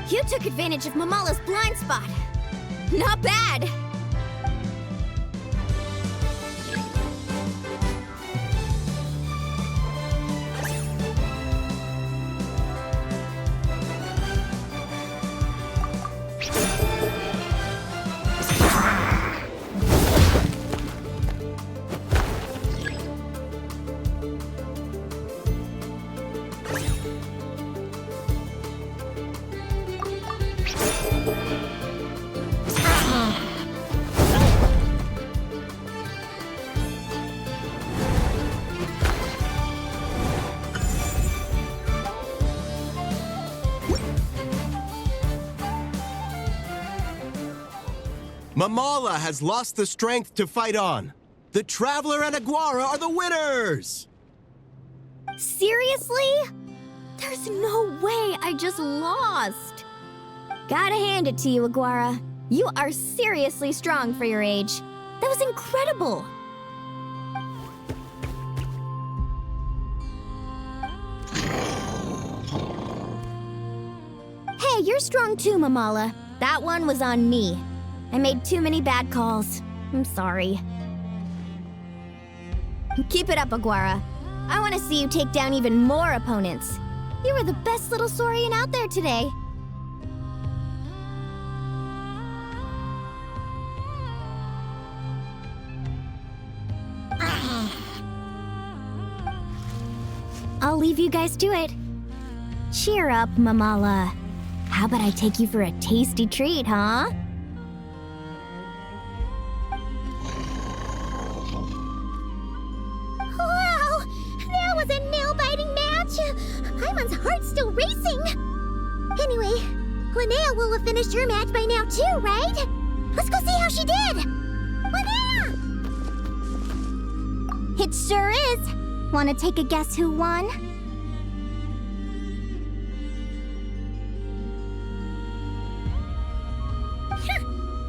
You took advantage of Mamala's blind spot. Not bad. Mamala has lost the strength to fight on. The Traveler and Aguara are the winners! Seriously? There's no way I just lost. Gotta hand it to you, Aguara. You are seriously strong for your age. That was incredible. Hey, you're strong too, Mamala. That one was on me. I made too many bad calls. I'm sorry. Keep it up, Aguara. I want to see you take down even more opponents. You were the best little Saurian out there today. I'll leave you guys to it. Cheer up, Mamala. How about I take you for a tasty treat, huh? Wow! That was a nail-biting match! Paimon's heart's still racing! Anyway, Linnea will have finished her match by now too, right? Let's go see how she did! Linnea! It sure is. Want to take a guess who won?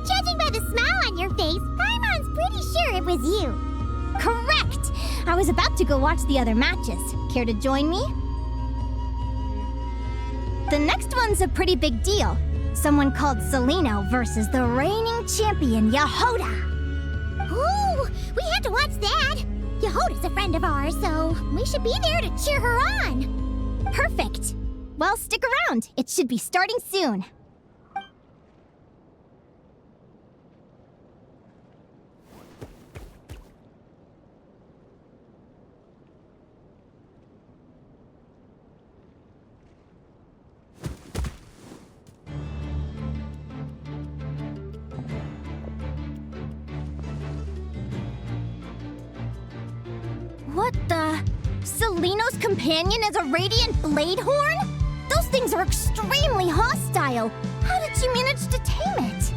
Judging by the smile on your face, Paimon's pretty sure it was you. Correct! I was about to go watch the other matches. Care to join me? The next one's a pretty big deal. Someone called Seleno versus the reigning champion, Jahoda. Ooh, we have to watch that. Jahoda's a friend of ours, so we should be there to cheer her on. Perfect. Well, stick around. It should be starting soon. What the? Seleno's companion is a radiant blade horn? Those things are extremely hostile. How did you manage to tame it?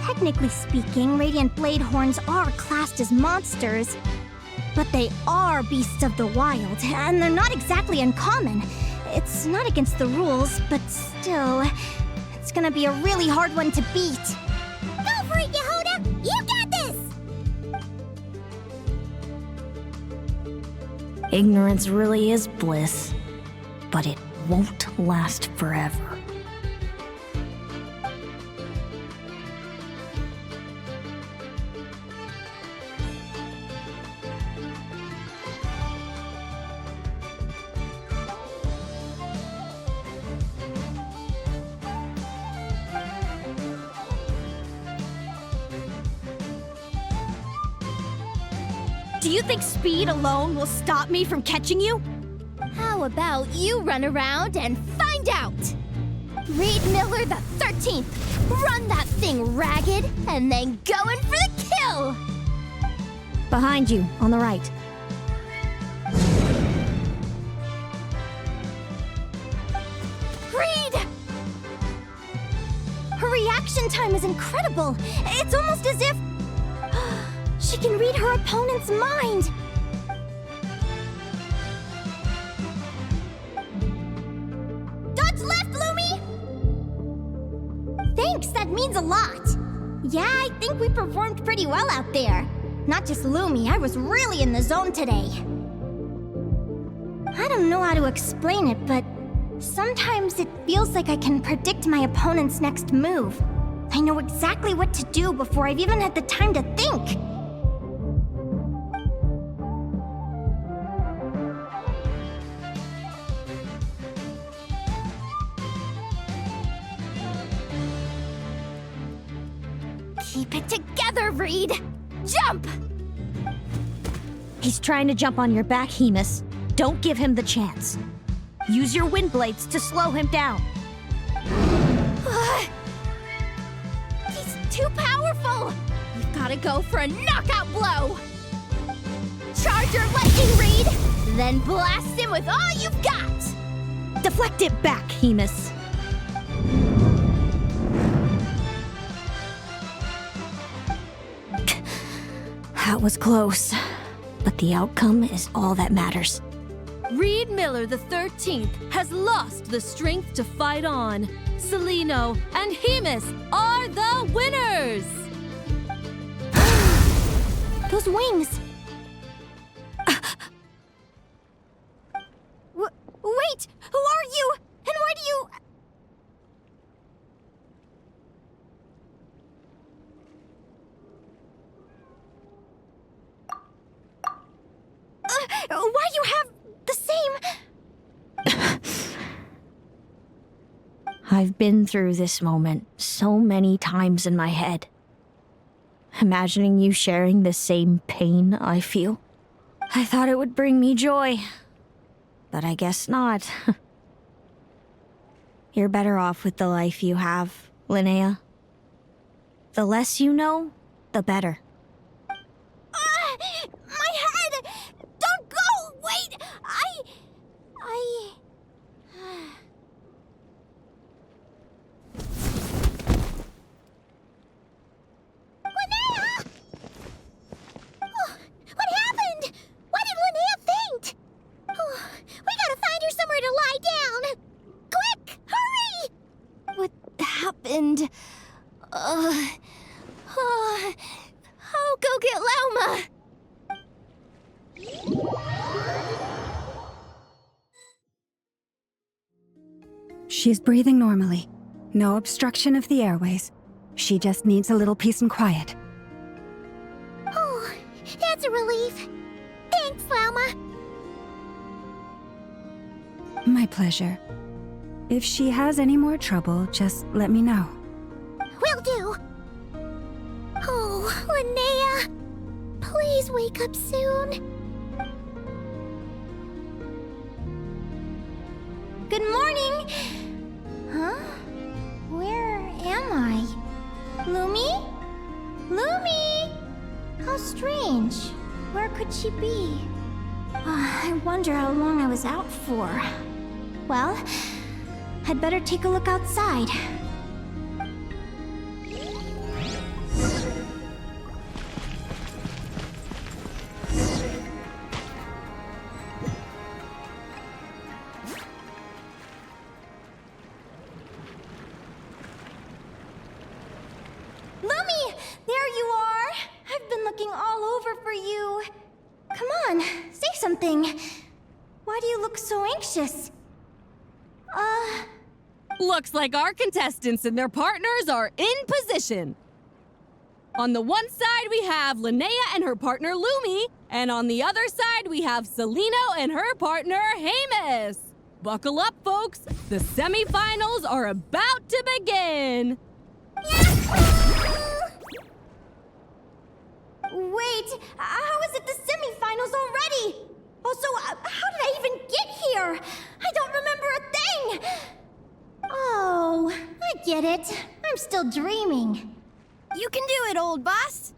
Technically speaking, radiant blade horns are classed as monsters. But they are beasts of the wild, and they're not exactly uncommon. It's not against the rules, but still, it's gonna be a really hard one to beat. Go for it, Jahoda! You got this! Ignorance really is bliss, but it won't last forever. Do you think speed alone will stop me from catching you? How about you run around and find out? Reed Miller the 13th, run that thing ragged and then go in for the kill! Behind you, on the right. Reed! Her reaction time is incredible. It's almost as if she can read her opponent's mind. Dodge left, Lumi! Thanks, that means a lot. Yeah, I think we performed pretty well out there. Not just Lumi, I was really in the zone today. I don't know how to explain it, but sometimes it feels like I can predict my opponent's next move. I know exactly what to do before I've even had the time to think. Keep it together, Reed! Jump! He's trying to jump on your back, Hemus. Don't give him the chance. Use your wind blades to slow him down. He's too powerful! You've gotta go for a knockout blow! Charge your lightning, Reed! Then blast him with all you've got! Deflect it back, Hemus. That was close, but the outcome is all that matters. Reed Miller the 13th has lost the strength to fight on. Celino and Hemus are the winners! Those wings! Wait! Who are you? And why do you... why do you have the same... I've been through this moment so many times in my head. Imagining you sharing the same pain I feel. I thought it would bring me joy, but I guess not. You're better off with the life you have, Linnea. The less you know, the better. My head! Don't go! Wait! Linnea! Oh, what happened? Why did Linnea faint? Oh, we gotta find her somewhere to lie down. Quick, hurry! What happened? I'll go get Lauma! She's breathing normally. No obstruction of the airways. She just needs a little peace and quiet. Oh, that's a relief. Thanks, Lauma. My pleasure. If she has any more trouble, just let me know. Will do. Oh, Linnea. Please wake up soon. Good morning! Huh? Where am I? Lumi? Lumi! How strange. Where could she be? I wonder how long I was out for. Well, I'd better take a look outside. Lumi! There you are! I've been looking all over for you. Come on, say something. Why do you look so anxious? Looks like our contestants and their partners are in position. On the one side, we have Linnea and her partner Lumi, and on the other side, we have Celino and her partner Hemus. Buckle up, folks. The semifinals are about to begin. Wait, how is it the semifinals? still dreaming. You can do it, old boss.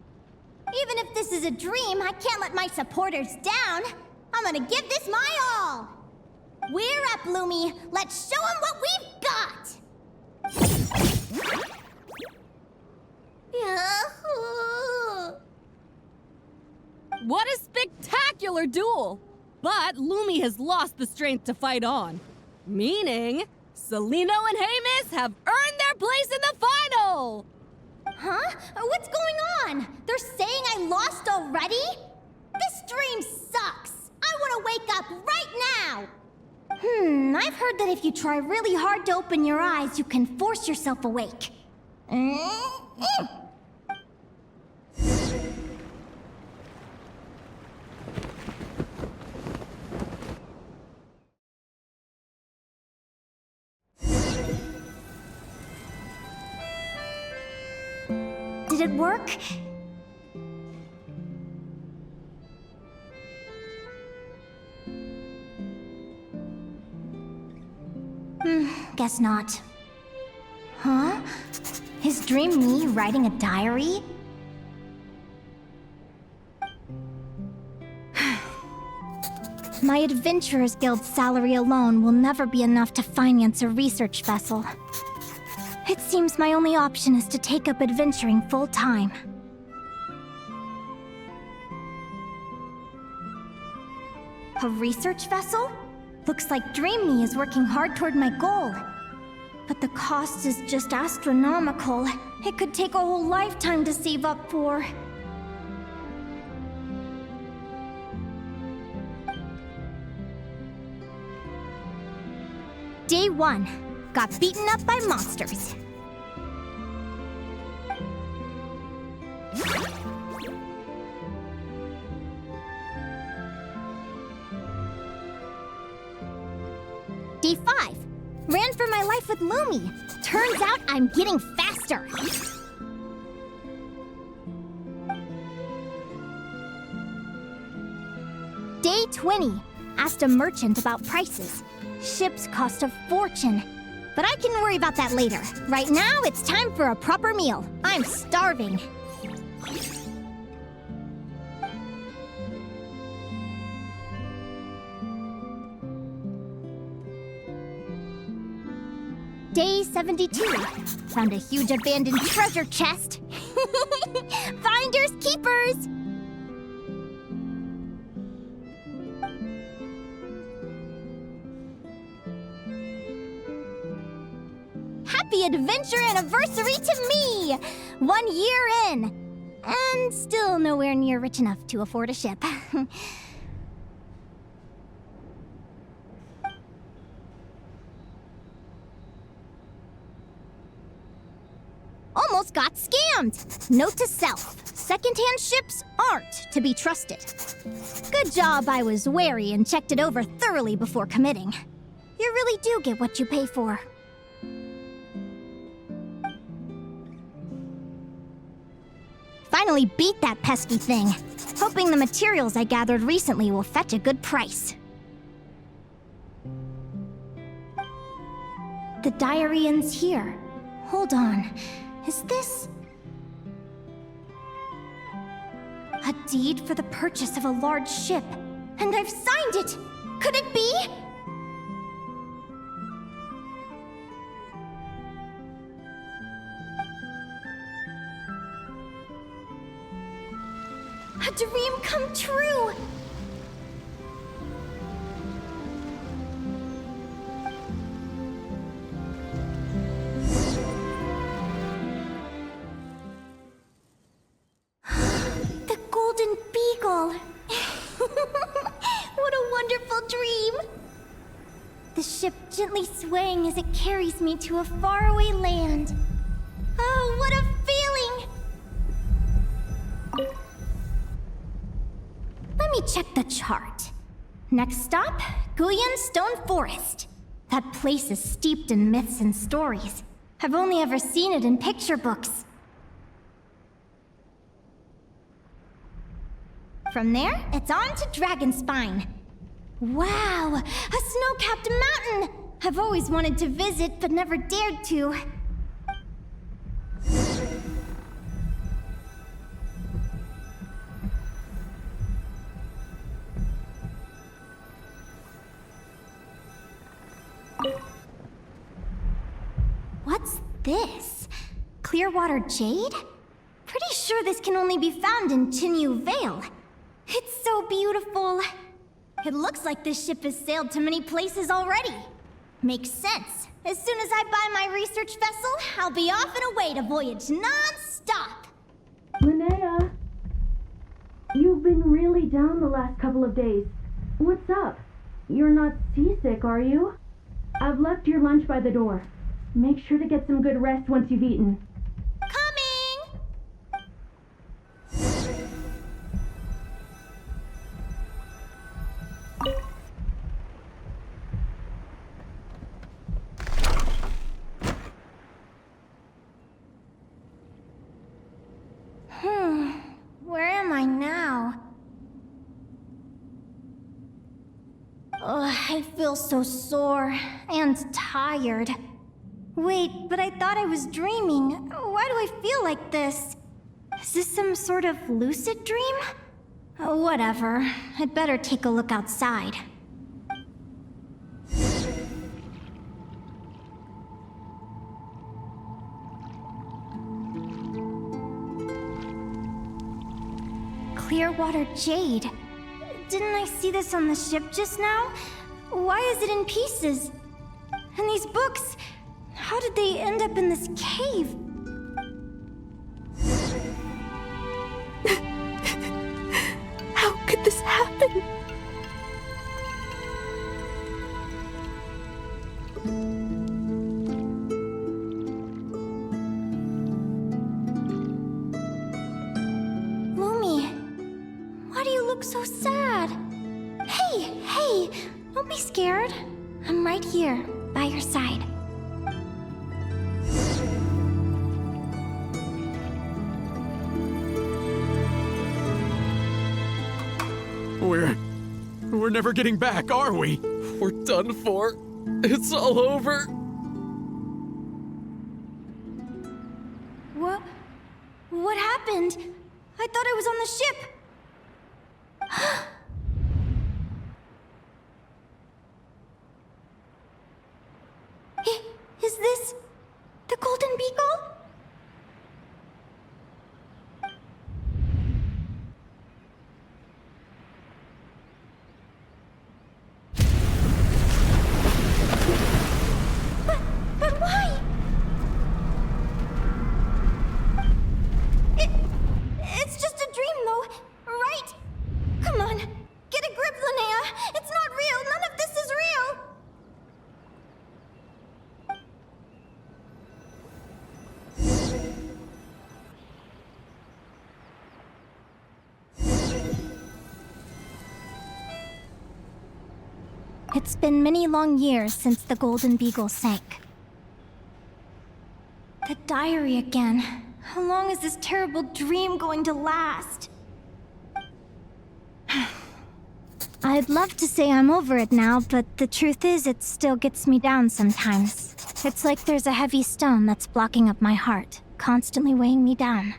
Even if this is a dream, I can't let my supporters down. I'm gonna give this my all. We're up, Lumi. Let's show them what we've got. What a spectacular duel! But Lumi has lost the strength to fight on. Meaning, Celino and Hamus have earned their place in the final! Huh? What's going on? They're saying I lost already? This dream sucks. I want to wake up right now. I've heard that if you try really hard to open your eyes, you can force yourself awake. Did it work? Guess not. Huh? Is Dream me writing a diary? My Adventurers Guild salary alone will never be enough to finance a research vessel. It seems my only option is to take up adventuring full-time. A research vessel? Looks like Dream Me is working hard toward my goal. But the cost is just astronomical. It could take a whole lifetime to save up for. Day 1. Got beaten up by monsters. Day 5. Ran for my life with Lumi. Turns out I'm getting faster. Day 20. Asked a merchant about prices. Ships cost a fortune. But I can worry about that later. Right now, it's time for a proper meal. I'm starving. Day 72. Found a huge abandoned treasure chest. Finders keepers! Happy adventure anniversary to me! 1 year in. And still nowhere near rich enough to afford a ship. Almost got scammed! Note to self, secondhand ships aren't to be trusted. Good job I was wary and checked it over thoroughly before committing. You really do get what you pay for. Finally beat that pesky thing, hoping the materials I gathered recently will fetch a good price. The diary ends here. Hold on. Is this... a deed for the purchase of a large ship? And I've signed it! Could it be? A dream come true! The Golden Beagle! What a wonderful dream! The ship gently swaying as it carries me to a faraway land. Oh, what a feeling! Let me check the chart. Next stop, Guyan Stone Forest. That place is steeped in myths and stories. I've only ever seen it in picture books. From there, it's on to Dragonspine. Wow, a snow-capped mountain! I've always wanted to visit, but never dared to. this? Clearwater jade? Pretty sure this can only be found in Tinyu Vale. It's so beautiful. It looks like this ship has sailed to many places already. Makes sense. As soon as I buy my research vessel, I'll be off and away to voyage non-stop. Linnea, you've been really down the last couple of days. What's up? You're not seasick, are you? I've left your lunch by the door. Make sure to get some good rest once you've eaten. Coming! Where am I now? I feel so sore and tired. Wait, but I thought I was dreaming. Why do I feel like this? Is this some sort of lucid dream? Whatever. I'd better take a look outside. Clearwater jade. Didn't I see this on the ship just now? Why is it in pieces? And these books, how did they end up in this cave? How could this happen? So sad. Hey, don't be scared. I'm right here, by your side. We're never getting back, are we? We're done for. It's all over. What happened? I thought I was on the ship. Is this the Golden Beagle? But why? It's just a dream, though, right? Come on, get a grip, Linnea. It's not real. None of this is real. It's been many long years since the Golden Beagle sank. The diary again. How long is this terrible dream going to last? I'd love to say I'm over it now, but the truth is it still gets me down sometimes. It's like there's a heavy stone that's blocking up my heart, constantly weighing me down.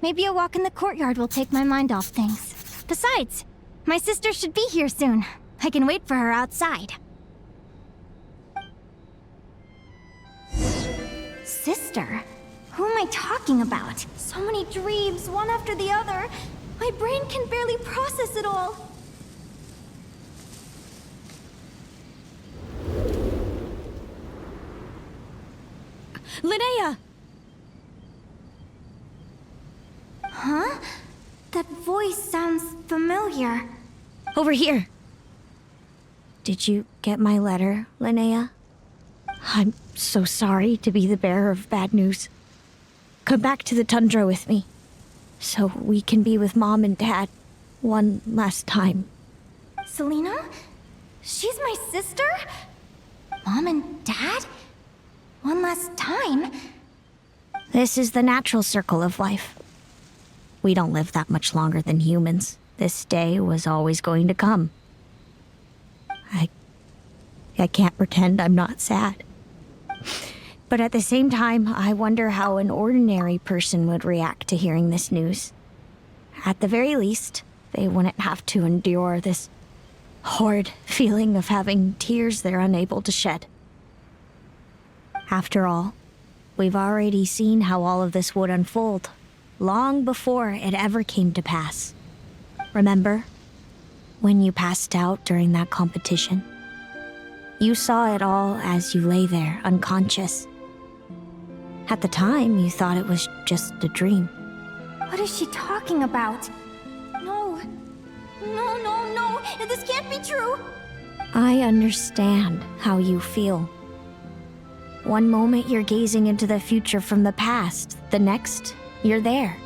Maybe a walk in the courtyard will take my mind off things. Besides, my sister should be here soon. I can wait for her outside. Sister? Who am I talking about? So many dreams, one after the other. My brain can barely process it all. Linnea! Huh? That voice sounds familiar. Over here. Did you get my letter, Linnea? I'm so sorry to be the bearer of bad news. Come back to the tundra with me, so we can be with Mom and Dad one last time. Selena? She's my sister? Mom and Dad? One last time? This is the natural circle of life. We don't live that much longer than humans. This day was always going to come. I can't pretend I'm not sad. But at the same time, I wonder how an ordinary person would react to hearing this news. At the very least, they wouldn't have to endure this horrid feeling of having tears they're unable to shed. After all, we've already seen how all of this would unfold, long before it ever came to pass. Remember, when you passed out during that competition? You saw it all as you lay there, unconscious. At the time, you thought it was just a dream. What is she talking about? No. No. This can't be true. I understand how you feel. One moment you're gazing into the future from the past. The next, you're there,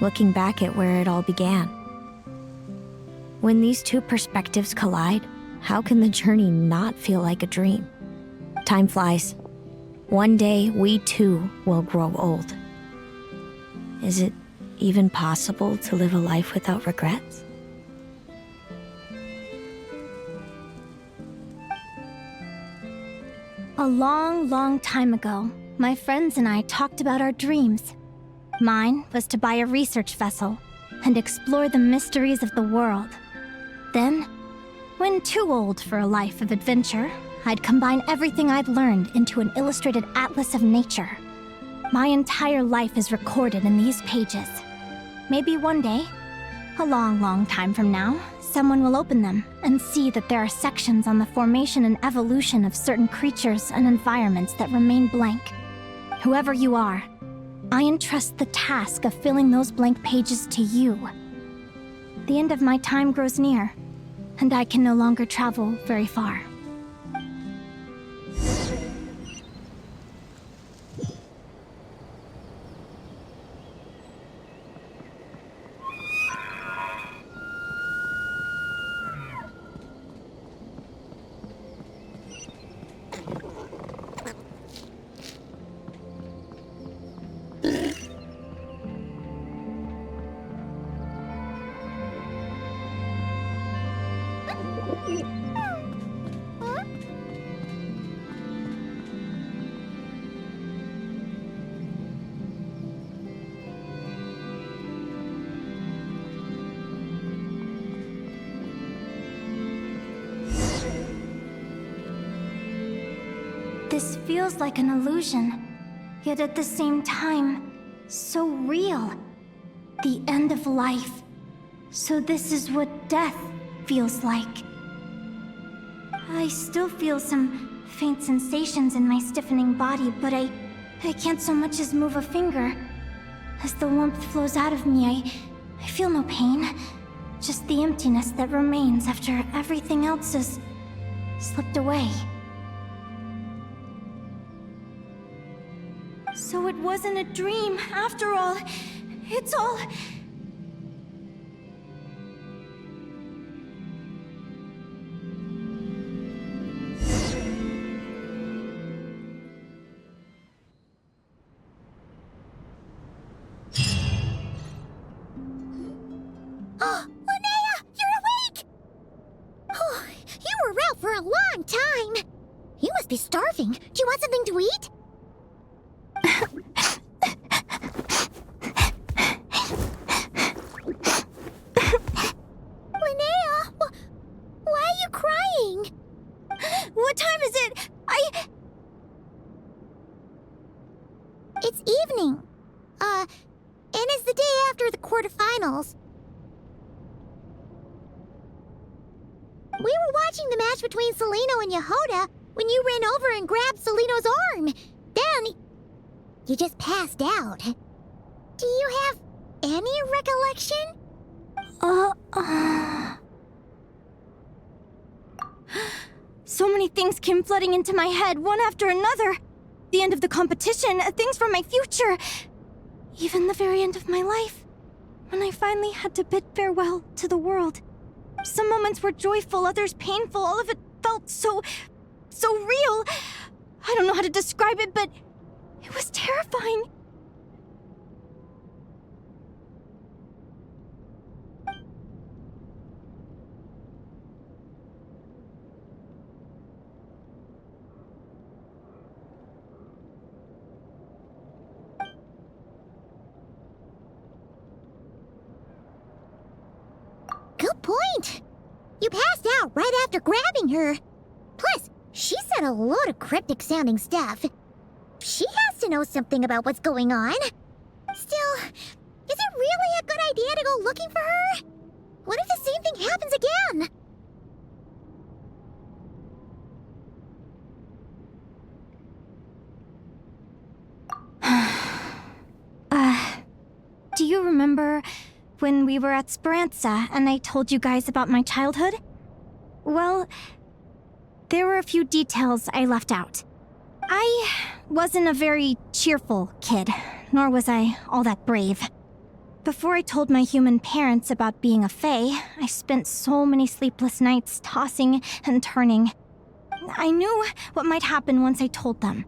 looking back at where it all began. When these two perspectives collide, how can the journey not feel like a dream? Time flies. One day, we too will grow old. Is it even possible to live a life without regrets? A long time ago, my friends and I talked about our dreams. Mine was to buy a research vessel and explore the mysteries of the world. Then, when too old for a life of adventure, I'd combine everything I'd learned into an illustrated atlas of nature. My entire life is recorded in these pages. Maybe one day, a long time from now, someone will open them and see that there are sections on the formation and evolution of certain creatures and environments that remain blank. Whoever you are, I entrust the task of filling those blank pages to you. The end of my time grows near, and I can no longer travel very far. This feels like an illusion, yet at the same time, so real. The end of life. So this is what death feels like. I still feel some faint sensations in my stiffening body, but I can't so much as move a finger. As the warmth flows out of me, I feel no pain. Just the emptiness that remains after everything else has slipped away. So it wasn't a dream, after all. It's all... Oh, Linnea, you're awake! Oh, you were out for a long time. You must be starving. Do you want something to eat? Linnea, why are you crying? What time is it? It's evening. And it's the day after the quarterfinals. We were watching the match between Celino and Jahoda when you ran over and grabbed Celino's arm. Then, you just passed out. Do you have any recollection? So many things came flooding into my head, one after another. The end of the competition, things from my future. Even the very end of my life. When I finally had to bid farewell to the world. Some moments were joyful, others painful. All of it felt so real. I don't know how to describe it, but it was terrifying. point. You passed out right after grabbing her. Plus, she said a lot of cryptic-sounding stuff. She has to know something about what's going on. Still, is it really a good idea to go looking for her? What if the same thing happens again? Do you remember when we were at Speranza and I told you guys about my childhood? Well, there were a few details I left out. I wasn't a very cheerful kid, nor was I all that brave. Before I told my human parents about being a fae, I spent so many sleepless nights tossing and turning. I knew what might happen once I told them.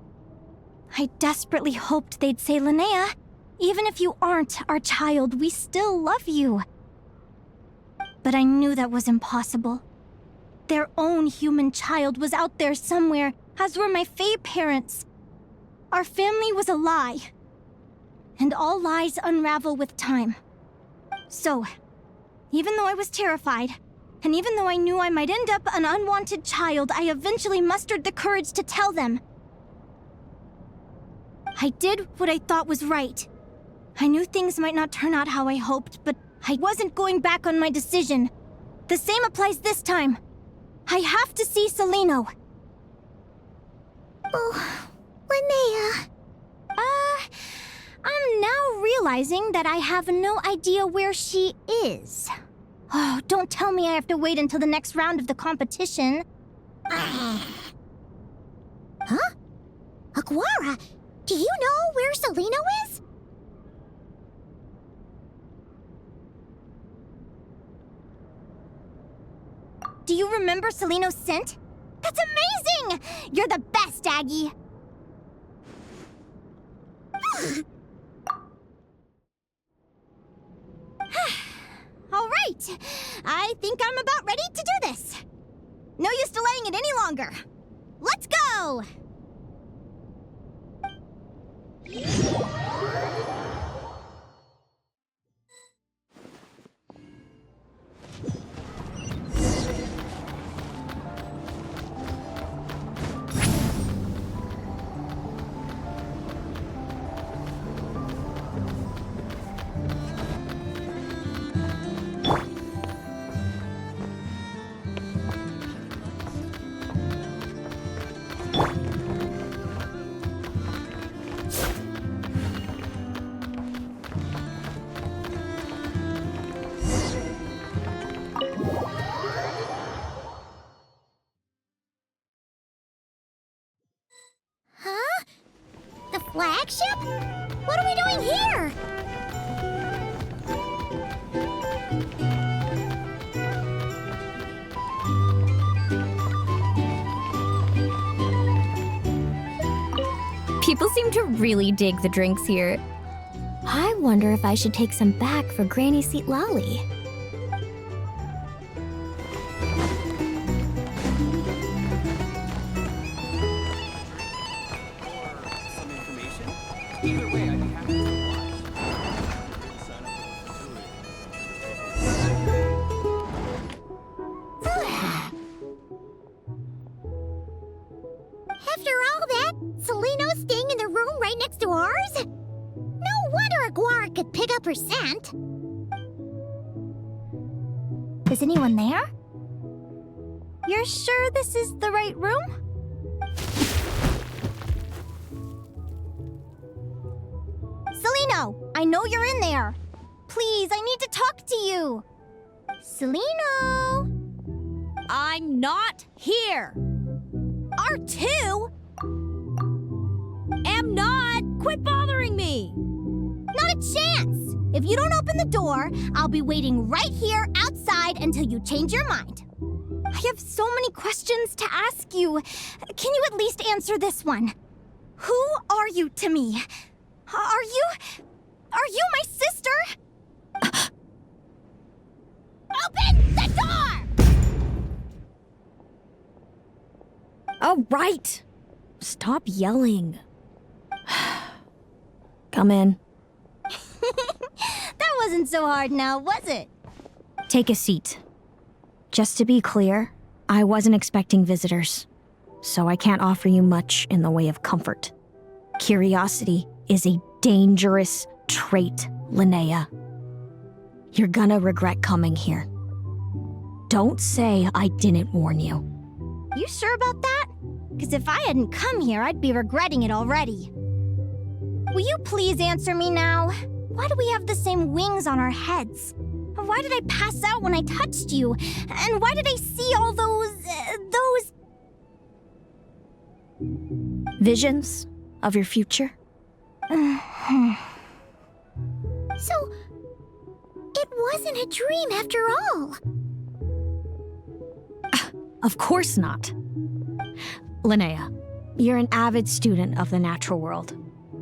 I desperately hoped they'd say, Linnea, even if you aren't our child, we still love you. But I knew that was impossible. Their own human child was out there somewhere, as were my fae parents. Our family was a lie. And all lies unravel with time. So, even though I was terrified, and even though I knew I might end up an unwanted child, I eventually mustered the courage to tell them. I did what I thought was right. I knew things might not turn out how I hoped, but I wasn't going back on my decision. The same applies this time. I have to see Celino. Oh, Linnea. I'm now realizing that I have no idea where she is. Oh, don't tell me I have to wait until the next round of the competition. Huh? Aguara, do you know where Celino is? Do you remember Celino's scent? That's amazing! You're the best, Aggie! All right, I think I'm about ready to do this. No use delaying it any longer. Let's go! Huh? The flagship? What are we doing here? People seem to really dig the drinks here. I wonder if I should take some back for Granny Seat Lolly. Either way, I'd be happy to After all that, Celino's staying in the room right next to ours? No wonder Aguara could pick up her scent. Is anyone there? You're sure this is the right room? Celino, I know you're in there. Please, I need to talk to you. Celino! I'm not here. R2? Am not. Quit bothering me. Not a chance. If you don't open the door, I'll be waiting right here outside until you change your mind. I have so many questions to ask you. Can you at least answer this one? Who are you to me? Are you my sister? Open the door! All right. Stop yelling. Come in. That wasn't so hard now, was it? Take a seat. Just to be clear, I wasn't expecting visitors, so I can't offer you much in the way of comfort. Curiosity is a dangerous trait, Linnea. You're gonna regret coming here. Don't say I didn't warn you. You sure about that? Because if I hadn't come here, I'd be regretting it already. Will you please answer me now? Why do we have the same wings on our heads? Why did I pass out when I touched you? And why did I see all those visions of your future? So, it wasn't a dream after all. Of course not. Linnea, you're an avid student of the natural world.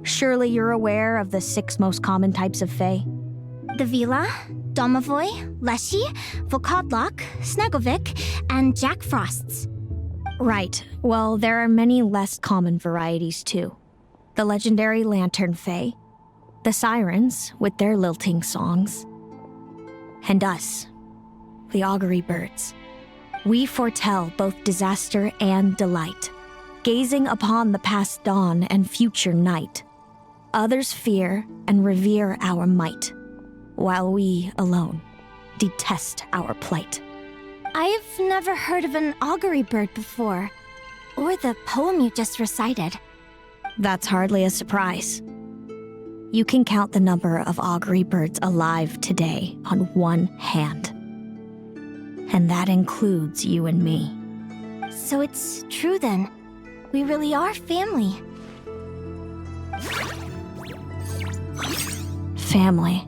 Surely you're aware of the 6 most common types of Fae? The Vila, Domovoy, Leshy, Volkodlok, Snegovik, and Jack Frosts. Right. Well, there are many less common varieties too. The legendary Lantern Fae, the Sirens with their lilting songs, and us, the Augury Birds. We foretell both disaster and delight, gazing upon the past dawn and future night. Others fear and revere our might, while we alone detest our plight. I've never heard of an augury bird before, or the poem you just recited. That's hardly a surprise. You can count the number of augury birds alive today on one hand. And that includes you and me. So it's true then. We really are family. Family.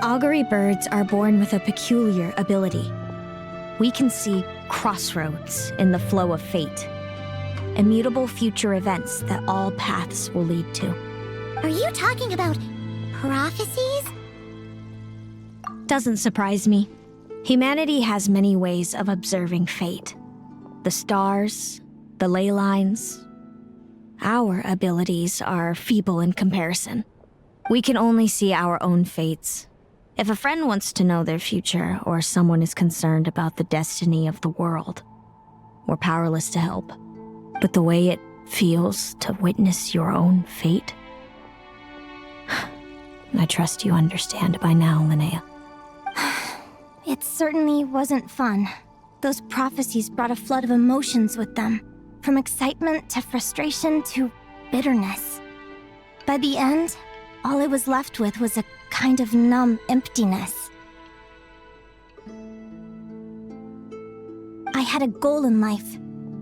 Augury birds are born with a peculiar ability. We can see crossroads in the flow of fate, immutable future events that all paths will lead to. Are you talking about prophecies? Doesn't surprise me. Humanity has many ways of observing fate. The stars, the ley lines. Our abilities are feeble in comparison. We can only see our own fates. If a friend wants to know their future, or someone is concerned about the destiny of the world, we're powerless to help. But the way it feels to witness your own fate, I trust you understand by now, Linnea. It certainly wasn't fun. Those prophecies brought a flood of emotions with them, from excitement to frustration to bitterness. By the end, all I was left with was a kind of numb emptiness. I had a goal in life,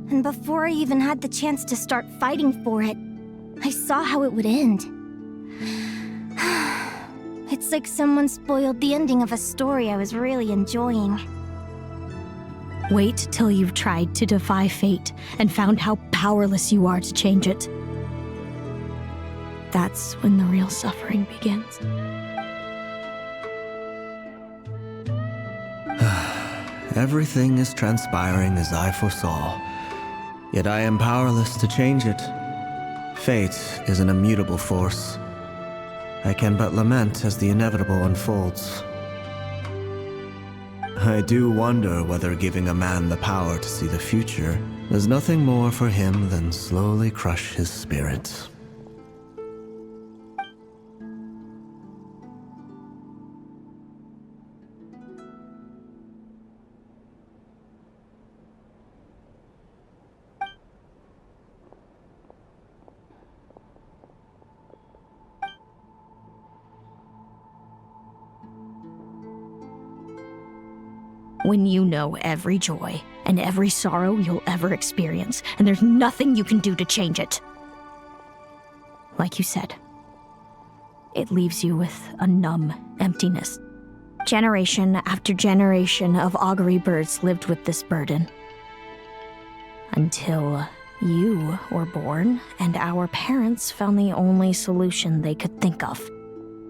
and before I even had the chance to start fighting for it, I saw how it would end. It's like someone spoiled the ending of a story I was really enjoying. Wait till you've tried to defy fate and found how powerless you are to change it. That's when the real suffering begins. Everything is transpiring as I foresaw, yet I am powerless to change it. Fate is an immutable force. I can but lament as the inevitable unfolds. I do wonder whether giving a man the power to see the future does nothing more for him than slowly crush his spirit. When you know every joy and every sorrow you'll ever experience, and there's nothing you can do to change it. Like you said, it leaves you with a numb emptiness. Generation after generation of augury birds lived with this burden. Until you were born, and our parents found the only solution they could think of.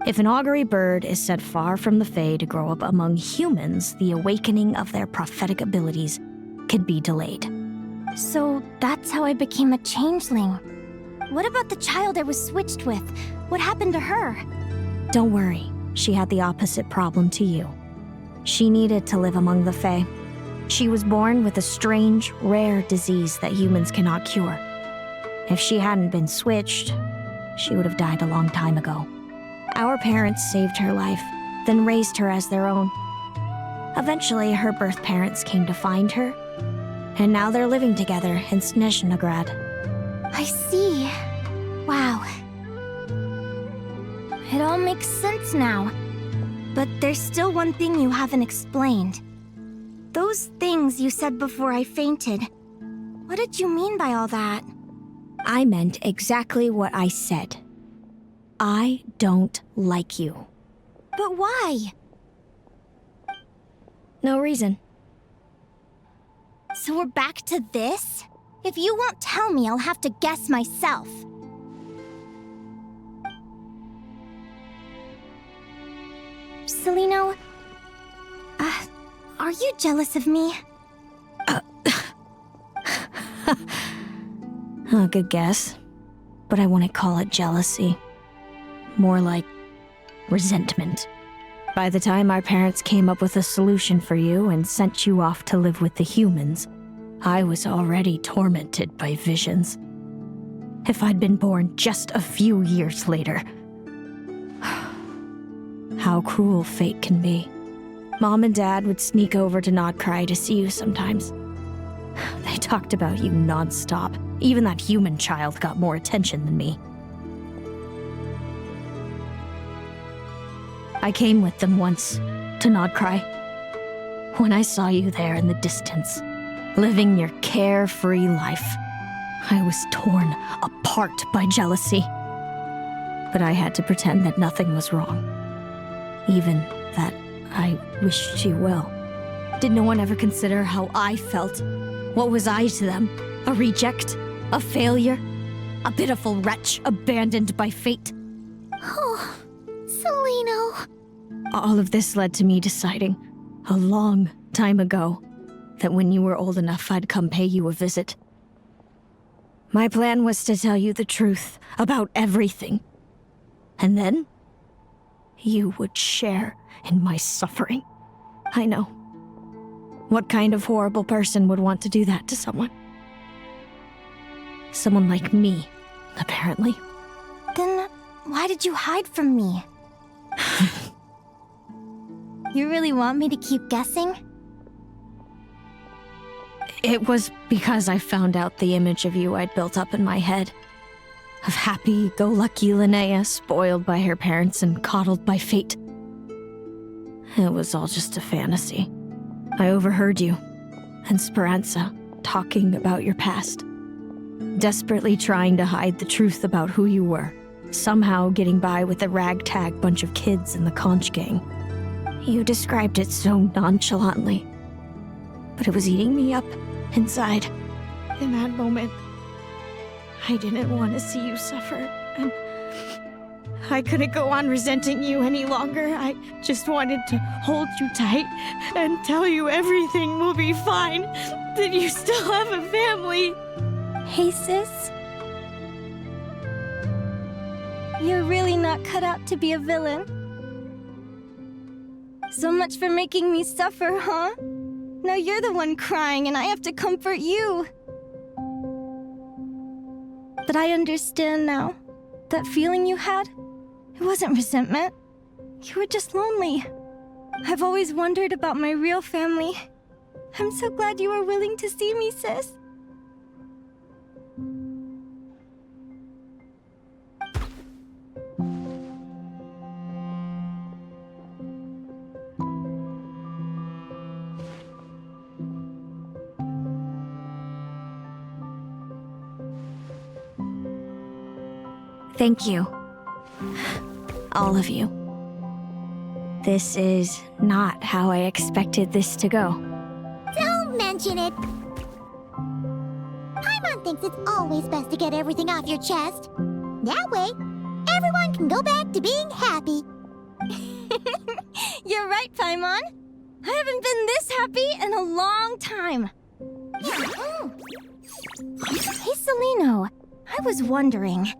If an augury bird is set far from the Fae to grow up among humans, the awakening of their prophetic abilities can be delayed. So that's how I became a changeling. What about the child I was switched with? What happened to her? Don't worry, she had the opposite problem to you. She needed to live among the Fae. She was born with a strange, rare disease that humans cannot cure. If she hadn't been switched, she would have died a long time ago. Our parents saved her life, then raised her as their own. Eventually, her birth parents came to find her, and now they're living together in Snezhnograd. I see. Wow. It all makes sense now. But there's still one thing you haven't explained. Those things you said before I fainted. What did you mean by all that? I meant exactly what I said. I don't like you. But why? No reason. So we're back to this? If you won't tell me, I'll have to guess myself. Celino, are you jealous of me? Good guess. But I wouldn't call it jealousy. More like resentment. By the time our parents came up with a solution for you and sent you off to live with the humans, I was already tormented by visions. If I'd been born just a few years later. How cruel fate can be. Mom and Dad would sneak over to Nodcry to see you sometimes. They talked about you non-stop. Even that human child got more attention than me. I came with them once, to Nodcry. When I saw you there in the distance, living your carefree life, I was torn apart by jealousy. But I had to pretend that nothing was wrong. Even that I wished you well. Did no one ever consider how I felt? What was I to them? A reject? A failure? A pitiful wretch abandoned by fate? Oh, Celino. All of this led to me deciding, a long time ago, that when you were old enough, I'd come pay you a visit. My plan was to tell you the truth about everything. And then, you would share in my suffering. I know. What kind of horrible person would want to do that to someone? Someone like me, apparently. Then why did you hide from me? You really want me to keep guessing? It was because I found out the image of you I'd built up in my head. Of happy-go-lucky Linnea, spoiled by her parents and coddled by fate. It was all just a fantasy. I overheard you and Speranza talking about your past. Desperately trying to hide the truth about who you were. Somehow getting by with a ragtag bunch of kids in the conch gang. You described it so nonchalantly. But it was eating me up inside. In that moment, I didn't want to see you suffer, and I couldn't go on resenting you any longer. I just wanted to hold you tight and tell you everything will be fine, that you still have a family. Hey, sis. You're really not cut out to be a villain. So much for making me suffer, huh? Now you're the one crying and I have to comfort you. But I understand now. That feeling you had, it wasn't resentment. You were just lonely. I've always wondered about my real family. I'm so glad you were willing to see me, sis. Thank you. All of you. This is not how I expected this to go. Don't mention it. Paimon thinks it's always best to get everything off your chest. That way, everyone can go back to being happy. You're right, Paimon. I haven't been this happy in a long time. Hey, Celino. I was wondering,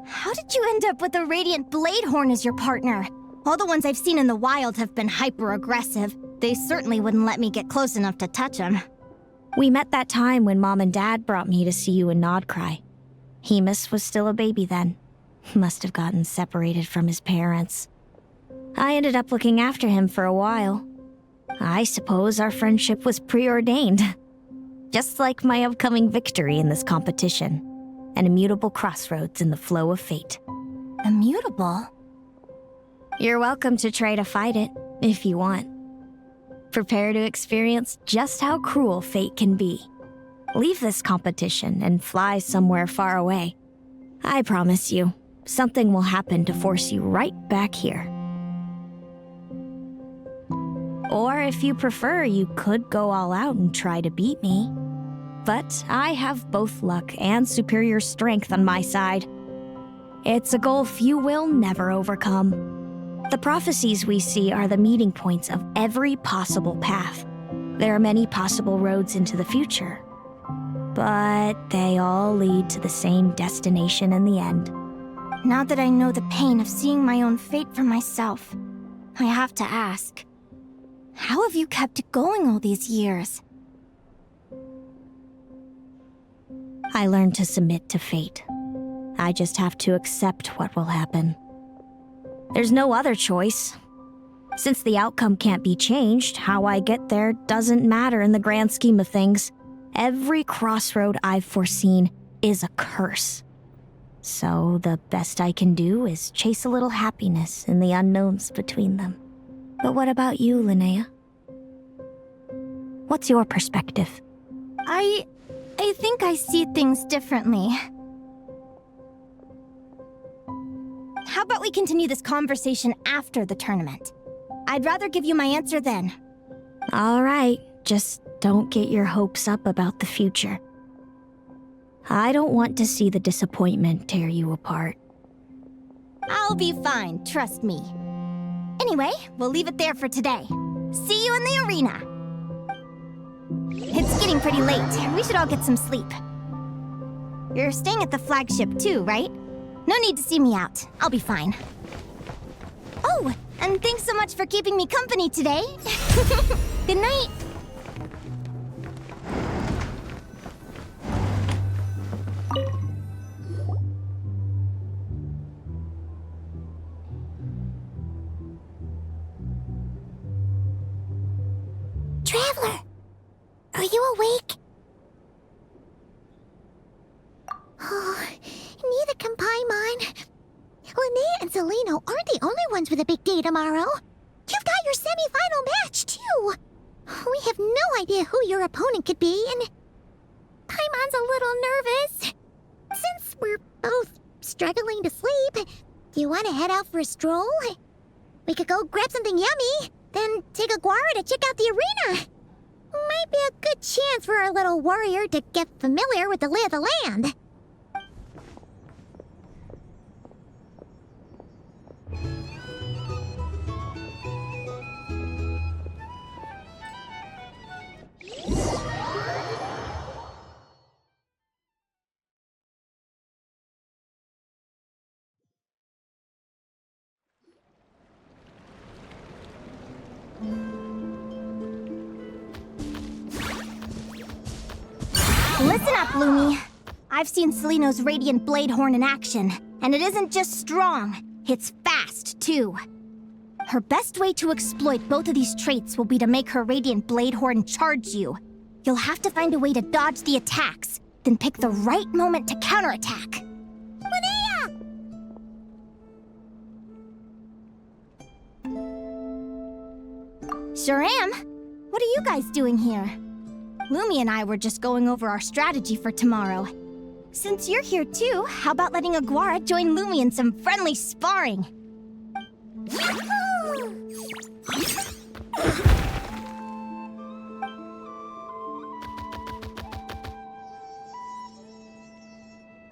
how did you end up with a Radiant Bladehorn as your partner? All the ones I've seen in the wild have been hyper-aggressive. They certainly wouldn't let me get close enough to touch them. We met that time when Mom and Dad brought me to see you in Nodcry. Hemus was still a baby then. Must have gotten separated from his parents. I ended up looking after him for a while. I suppose our friendship was preordained. Just like my upcoming victory in this competition. An immutable crossroads in the flow of fate. Immutable? You're welcome to try to fight it, if you want. Prepare to experience just how cruel fate can be. Leave this competition and fly somewhere far away. I promise you, something will happen to force you right back here. Or if you prefer, you could go all out and try to beat me. But I have both luck and superior strength on my side. It's a goal few will never overcome. The prophecies we see are the meeting points of every possible path. There are many possible roads into the future. But they all lead to the same destination in the end. Now that I know the pain of seeing my own fate for myself, I have to ask, how have you kept it going all these years? I learned to submit to fate. I just have to accept what will happen. There's no other choice. Since the outcome can't be changed, how I get there doesn't matter in the grand scheme of things. Every crossroad I've foreseen is a curse. So the best I can do is chase a little happiness in the unknowns between them. But what about you, Linnea? What's your perspective? I think I see things differently. How about we continue this conversation after the tournament? I'd rather give you my answer then. All right, just don't get your hopes up about the future. I don't want to see the disappointment tear you apart. I'll be fine, trust me. Anyway, we'll leave it there for today. See you in the arena! It's getting pretty late. We should all get some sleep. You're staying at the flagship too, right? No need to see me out. I'll be fine. Oh, and thanks so much for keeping me company today. Good night. Traveler, are you awake? Oh, neither can Paimon. Linnea and Celino aren't the only ones with a big day tomorrow. You've got your semi-final match, too. We have no idea who your opponent could be, and Paimon's a little nervous. Since we're both struggling to sleep, do you want to head out for a stroll? We could go grab something yummy, then take a guara to check out the arena. Might be a good chance for our little warrior to get familiar with the lay of the land. Listen up, Lumi. I've seen Celino's Radiant Bladehorn in action, and it isn't just strong, it's fast, too. Her best way to exploit both of these traits will be to make her Radiant Bladehorn charge you. You'll have to find a way to dodge the attacks, then pick the right moment to counterattack. Linnea! Sure am. What are you guys doing here? Lumi and I were just going over our strategy for tomorrow. Since you're here too, how about letting Aguara join Lumi in some friendly sparring?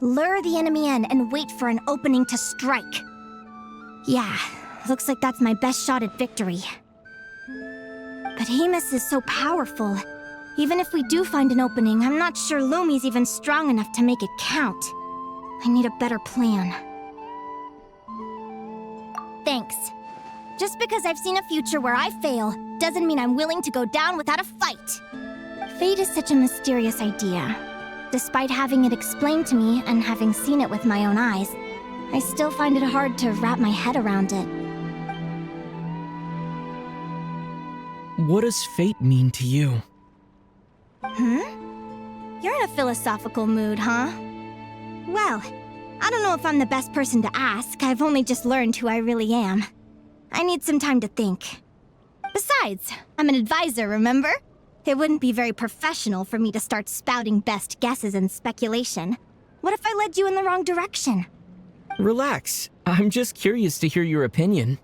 Lure the enemy in and wait for an opening to strike. Yeah, Looks like that's my best shot at victory. But Amos is so powerful. Even if we do find an opening, I'm not sure Lumi's even strong enough to make it count. I need a better plan. Thanks. Just because I've seen a future where I fail, doesn't mean I'm willing to go down without a fight. Fate is such a mysterious idea. Despite having it explained to me and having seen it with my own eyes, I still find it hard to wrap my head around it. What does fate mean to you? You're in a philosophical mood, huh? Well, I don't know if I'm the best person to ask. I've only just learned who I really am. I need some time to think. Besides, I'm an advisor, remember? It wouldn't be very professional for me to start spouting best guesses and speculation. What if I led you in the wrong direction? Relax. I'm just curious to hear your opinion.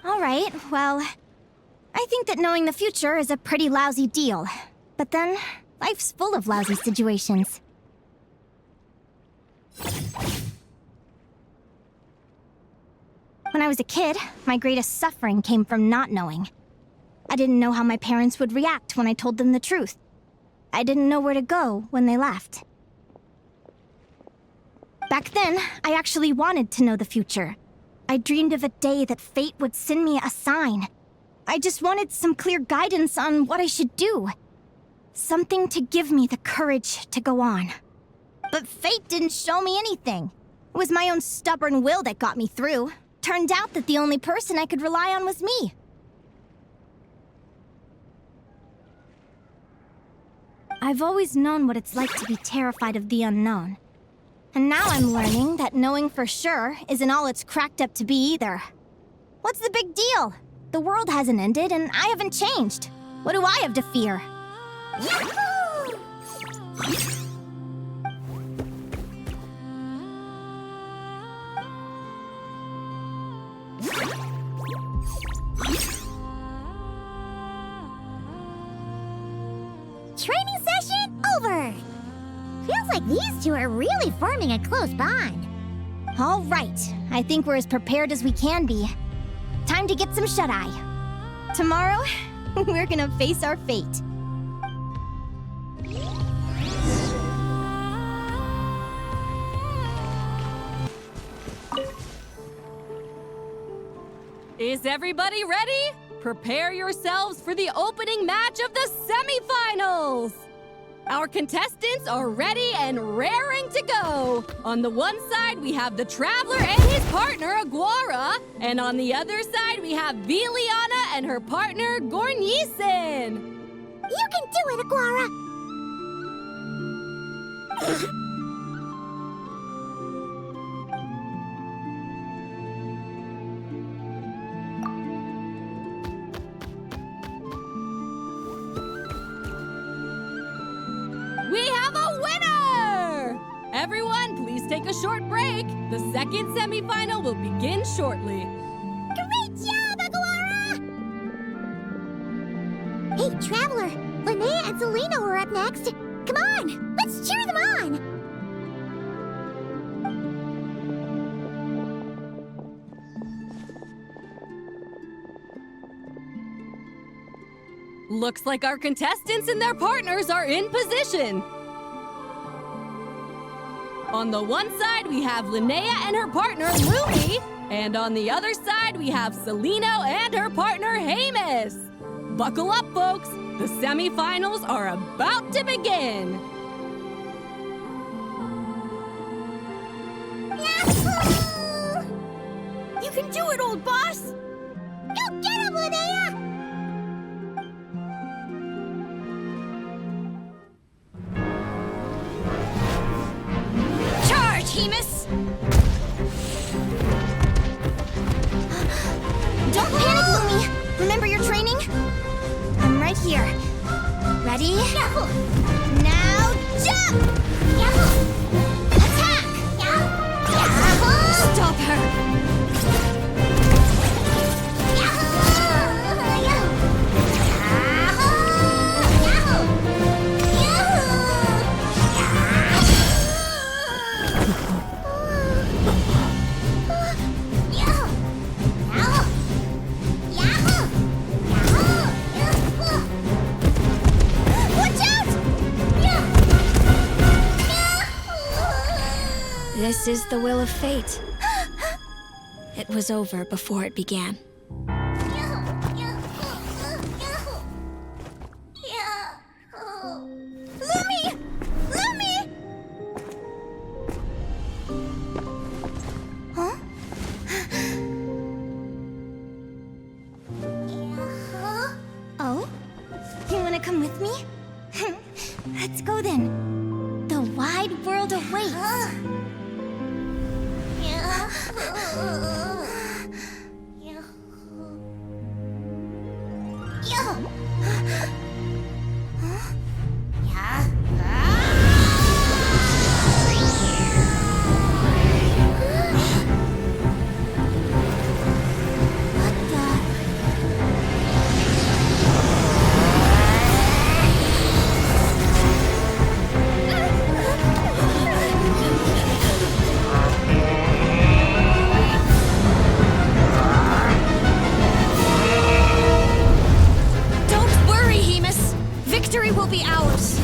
Alright, well, I think that knowing the future is a pretty lousy deal. But then, life's full of lousy situations. When I was a kid, my greatest suffering came from not knowing. I didn't know how my parents would react when I told them the truth. I didn't know where to go when they left. Back then, I actually wanted to know the future. I dreamed of a day that fate would send me a sign. I just wanted some clear guidance on what I should do. Something to give me the courage to go on. But fate didn't show me anything. It was my own stubborn will that got me through. Turned out that the only person I could rely on was me. I've always known what it's like to be terrified of the unknown. And now I'm learning that knowing for sure isn't all it's cracked up to be either. What's the big deal? The world hasn't ended and I haven't changed. What do I have to fear? Yahoo! Training session over! Feels like these two are really forming a close bond. All right, I think we're as prepared as we can be. Time to get some shut-eye. Tomorrow, we're gonna face our fate. Is everybody ready? Prepare yourselves for the opening match of the semifinals! Our contestants are ready and raring to go. On the one side, we have the Traveler and his partner, Aguara. And on the other side, we have Viliana and her partner, Gornisen. You can do it, Aguara! We have a winner! Everyone, please take a short break. The second semifinal will begin shortly. Great job, Aguara! Hey, Traveler, Linnea and Selena are up next. Come on, let's cheer them on! Looks like our contestants and their partners are in position. On the one side, we have Linnea and her partner, Lumi. And on the other side, we have Celino and her partner, Hamus. Buckle up, folks. The semifinals are about to begin. Yahoo! You can do it, old boss! Go get him, Linnea! Hamus! Don't panic, Lumi! Remember your training? I'm right here. Ready? Yahoo! Now jump! Yahoo! Attack! Yahoo! Stop her! This is the will of fate. It was over before it began. Lumi! Lumi! Huh? Oh? You wanna come with me? Let's go then. The wide world awaits. Victory will be ours!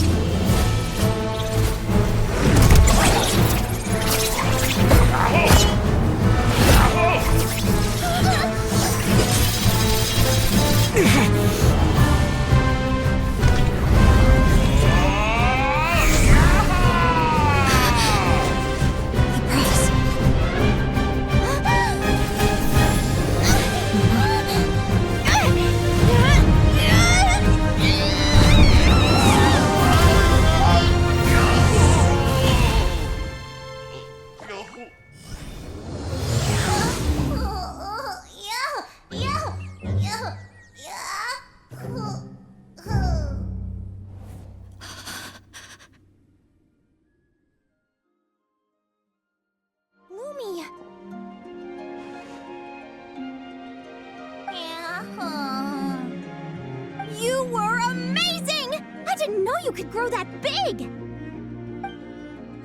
You were amazing! I didn't know you could grow that big!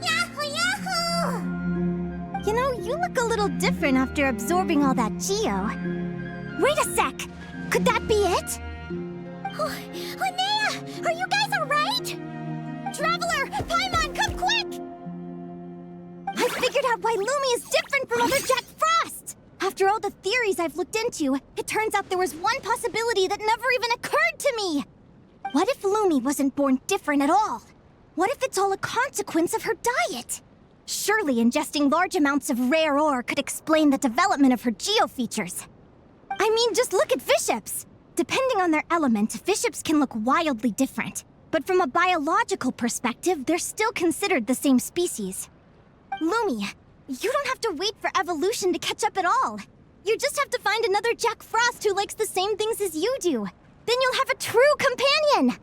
Yahoo! Yahoo! You know, you look a little different after absorbing all that geo. Wait a sec! Could that be it? Linnea! Are you guys alright? Traveler! Paimon, come quick! I figured out why Lumi is different from other Jack Frost! After all the theories I've looked into, it turns out there was one possibility that never even occurred to me! What if Lumi wasn't born different at all? What if it's all a consequence of her diet? Surely ingesting large amounts of rare ore could explain the development of her geo-features. I mean, just look at Viships! Depending on their element, Viships can look wildly different. But from a biological perspective, they're still considered the same species. Lumi, you don't have to wait for evolution to catch up at all. You just have to find another Jack Frost who likes the same things as you do. Then you'll have a true companion!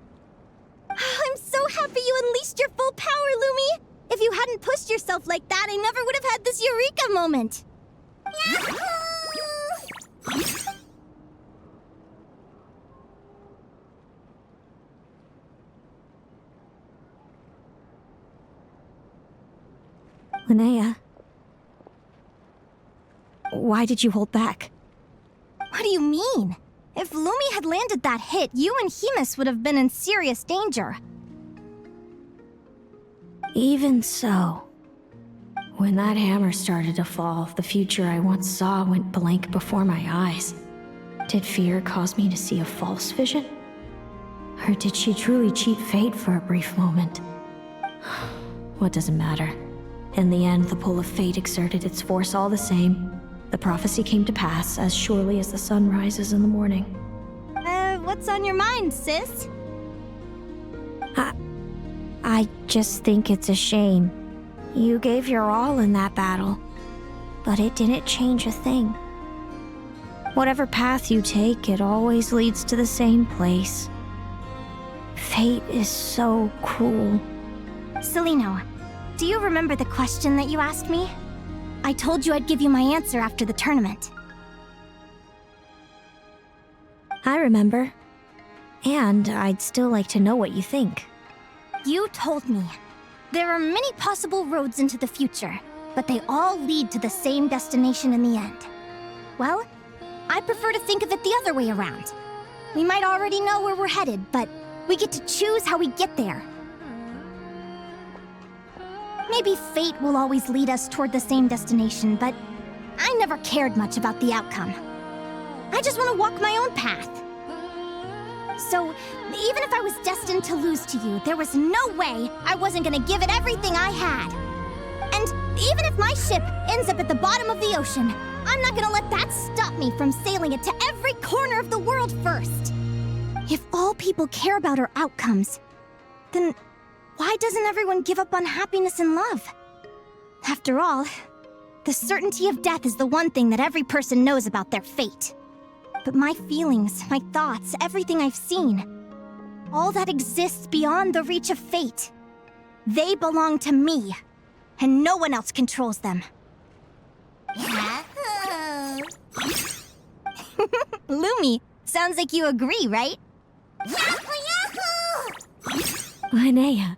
I'm so happy you unleashed your full power, Lumi! If you hadn't pushed yourself like that, I never would have had this eureka moment! Linnea, why did you hold back? What do you mean? If Lumi had landed that hit, you and Hemus would have been in serious danger. Even so, when that hammer started to fall, the future I once saw went blank before my eyes. Did fear cause me to see a false vision? Or did she truly cheat fate for a brief moment? What does it matter? In the end, the pull of fate exerted its force all the same. The prophecy came to pass as surely as the sun rises in the morning. What's on your mind, sis? I just think it's a shame. You gave your all in that battle, but it didn't change a thing. Whatever path you take, it always leads to the same place. Fate is so cruel. Celino, do you remember the question that you asked me? I told you I'd give you my answer after the tournament. I remember. And I'd still like to know what you think. You told me. There are many possible roads into the future, but they all lead to the same destination in the end. Well, I prefer to think of it the other way around. We might already know where we're headed, but we get to choose how we get there. Maybe fate will always lead us toward the same destination, but I never cared much about the outcome. I just want to walk my own path. So, even if I was destined to lose to you, there was no way I wasn't gonna give it everything I had. And even if my ship ends up at the bottom of the ocean, I'm not gonna let that stop me from sailing it to every corner of the world first. If all people care about are outcomes, then why doesn't everyone give up on happiness and love? After all, the certainty of death is the one thing that every person knows about their fate. But my feelings, my thoughts, everything I've seen, all that exists beyond the reach of fate, they belong to me, and no one else controls them. Lumi, sounds like you agree, right? Linnea.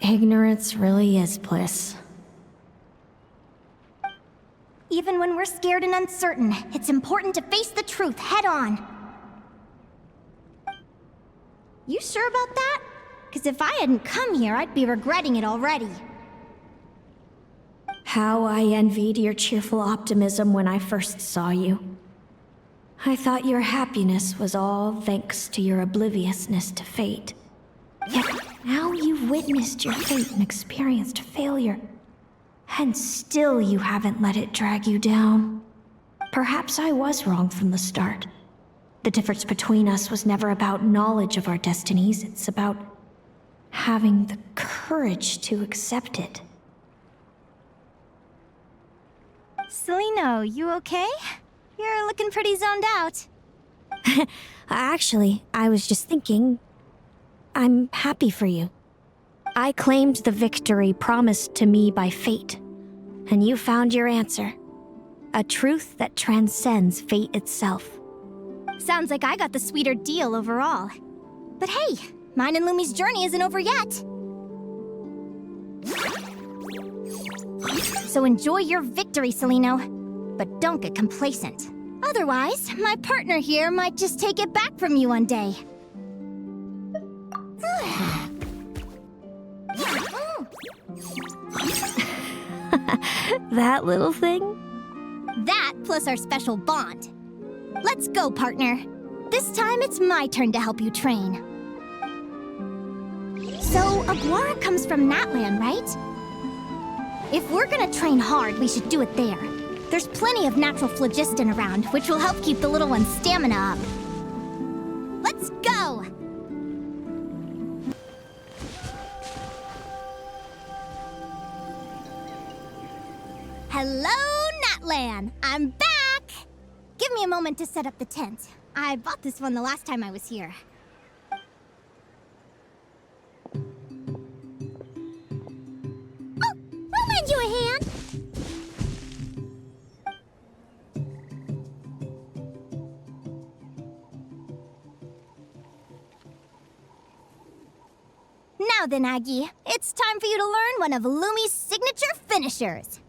Ignorance really is bliss. Even when we're scared and uncertain, it's important to face the truth head on. You sure about that? Because if I hadn't come here, I'd be regretting it already. How I envied your cheerful optimism when I first saw you. I thought your happiness was all thanks to your obliviousness to fate. Yet now you've witnessed your fate and experienced failure. And still you haven't let it drag you down. Perhaps I was wrong from the start. The difference between us was never about knowledge of our destinies, it's about having the courage to accept it. Celino, you okay? You're looking pretty zoned out. Actually, I was just thinking, I'm happy for you. I claimed the victory promised to me by fate, and you found your answer. A truth that transcends fate itself. Sounds like I got the sweeter deal overall. But hey, mine and Lumi's journey isn't over yet. So enjoy your victory, Celino. But don't get complacent. Otherwise, my partner here might just take it back from you one day. That little thing? That plus our special bond. Let's go, partner. This time it's my turn to help you train. So, Aguara comes from Natlan, right? If we're gonna train hard, we should do it there. There's plenty of natural phlogiston around, which will help keep the little one's stamina up. Let's go! Hello, Natlan! I'm back! Give me a moment to set up the tent. I bought this one the last time I was here. Oh, I'll lend you a hand! Now then, Aggie, it's time for you to learn one of Lumi's signature finishers.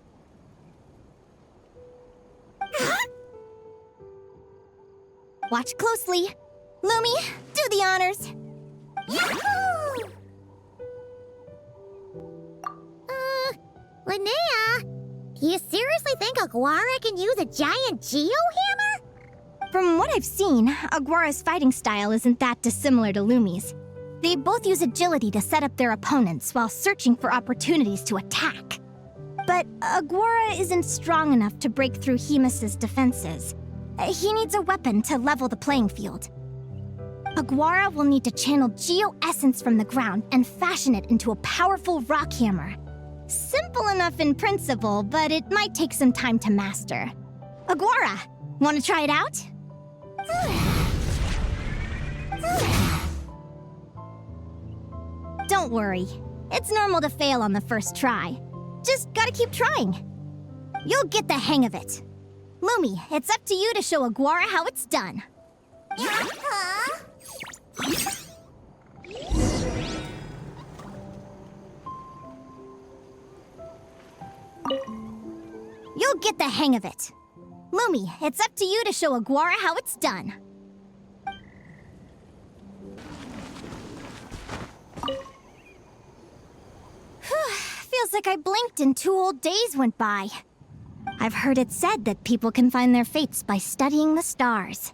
Watch closely. Lumi, do the honors. Yahoo! Linnea? Do you seriously think Aguara can use a giant geohammer? From what I've seen, Aguara's fighting style isn't that dissimilar to Lumi's. They both use agility to set up their opponents while searching for opportunities to attack. But Aguara isn't strong enough to break through Hemus's defenses. He needs a weapon to level the playing field. Aguara will need to channel geo-essence from the ground and fashion it into a powerful rock hammer. Simple enough in principle, but it might take some time to master. Aguara, want to try it out? Don't worry. It's normal to fail on the first try. Just gotta keep trying. You'll get the hang of it. Lumi, it's up to you to show Aguara how it's done. You'll get the hang of it. Lumi, it's up to you to show Aguara how it's done. Feels like I blinked and 2 whole days went by. I've heard it said that people can find their fates by studying the stars.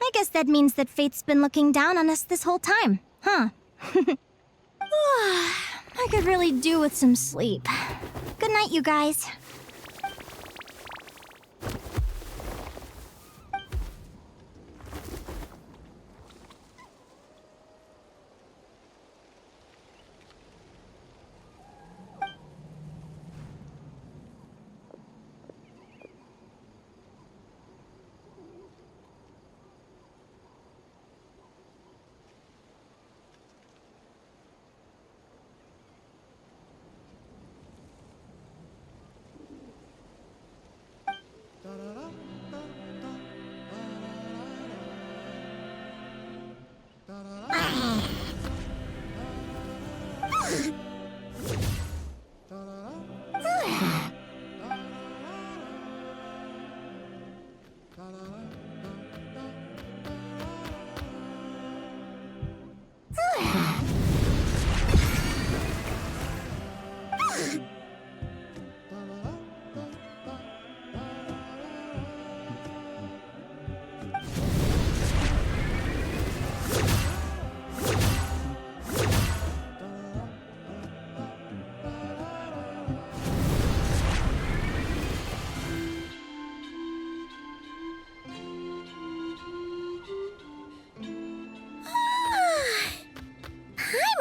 I guess that means that fate's been looking down on us this whole time, huh? I could really do with some sleep. Good night, you guys.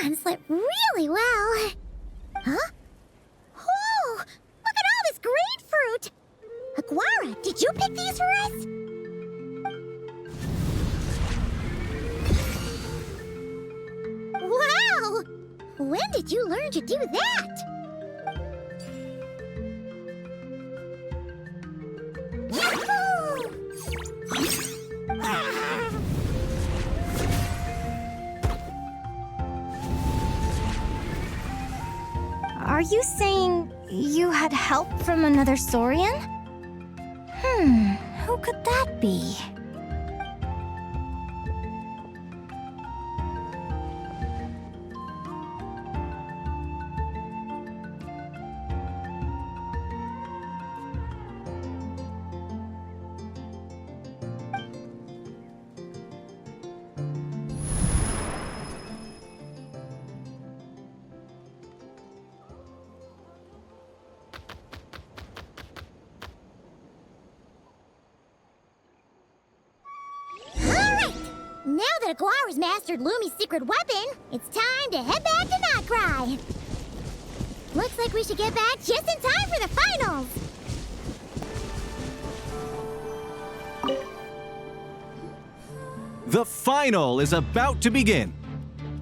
Paimon slept really well. Huh? Whoa! Look at all this grapefruit! Aguara, did you pick these for us? Wow! When did you learn to do that? Yahoo! Are you saying you had help from another Saurian? Who could that be? Now that Aguara's mastered Lumi's secret weapon, it's time to head back to Nightcry. Looks like we should get back just in time for the finals. The final is about to begin.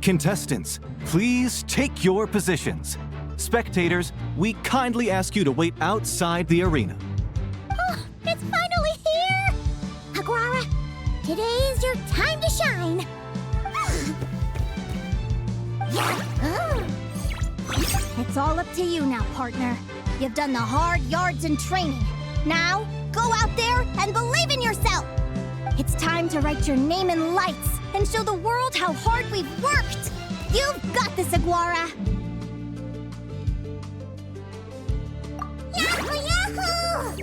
Contestants, please take your positions. Spectators, we kindly ask you to wait outside the arena. Oh, it's finally here! Aguara, today is your time to shine. It's all up to you now, partner. You've done the hard yards in training. Now, go out there and believe in yourself! It's time to write your name in lights and show the world how hard we've worked! You've got this, Aguara! Yahoo! Yahoo!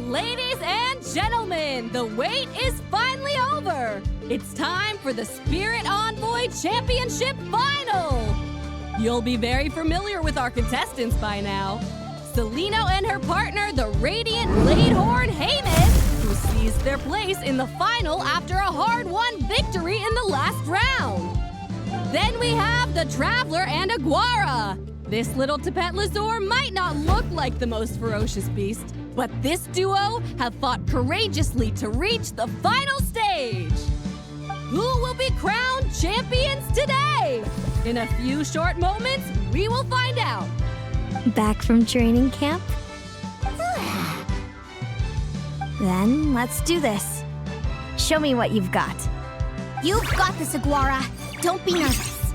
Ladies and gentlemen, the wait is finally over. It's time for the Spirit Envoy Championship Final. You'll be very familiar with our contestants by now. Celino and her partner, the Radiant Bladehorn Heyman, who seized their place in the final after a hard-won victory in the last round. Then we have the Traveler and Aguara. This little Tepet Lazur might not look like the most ferocious beast, but this duo have fought courageously to reach the final stage. Who will be crowned champions today? In a few short moments, we will find out. Back from training camp? Then let's do this. Show me what you've got. You've got this, Aguara. Don't be nervous.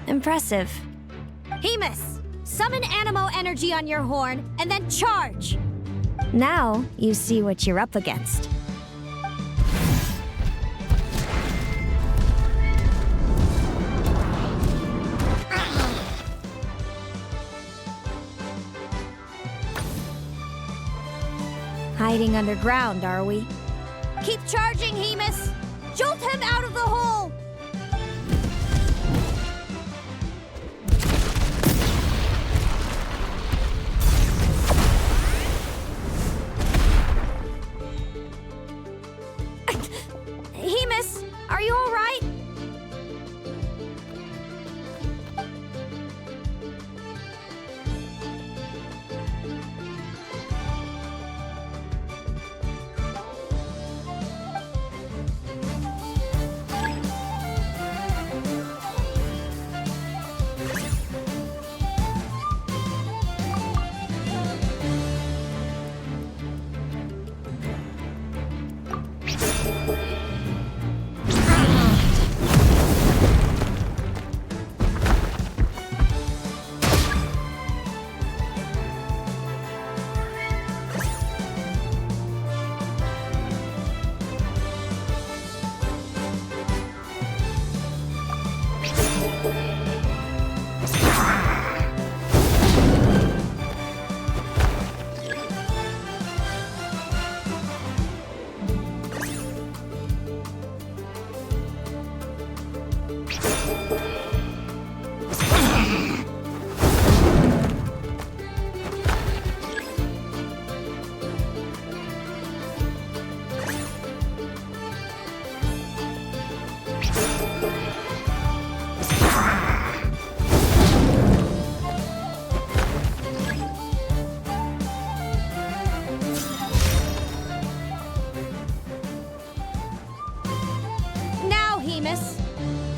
Impressive. Hemus, summon Animo energy on your horn, and then charge! Now, you see what you're up against. Hiding underground, are we? Keep charging, Hemus! Jolt him out of the hole! Hemus, are you all right?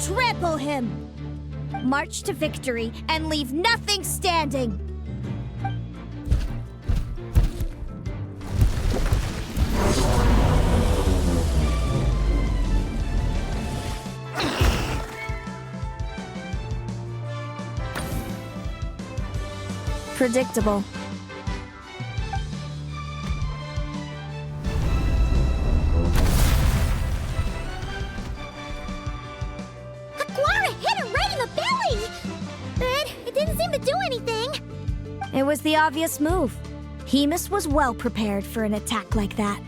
Trample him! March to victory and leave nothing standing! Predictable. It was the obvious move. Hemus was well prepared for an attack like that.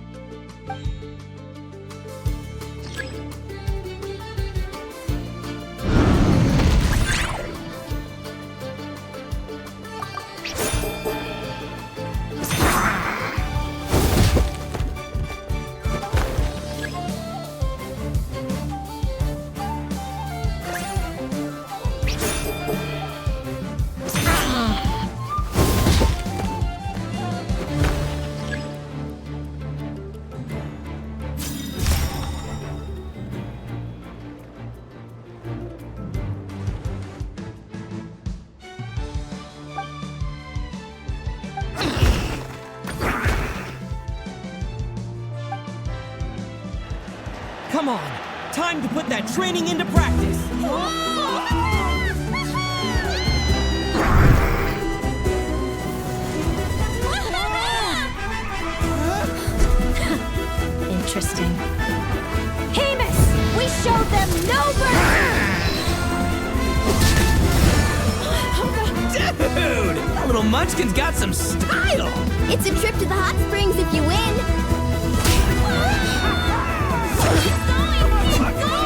Come on! Time to put that training into practice! Interesting. Hemus! We showed them no mercy! Dude! That little munchkin's got some style! It's a trip to the hot springs if you win!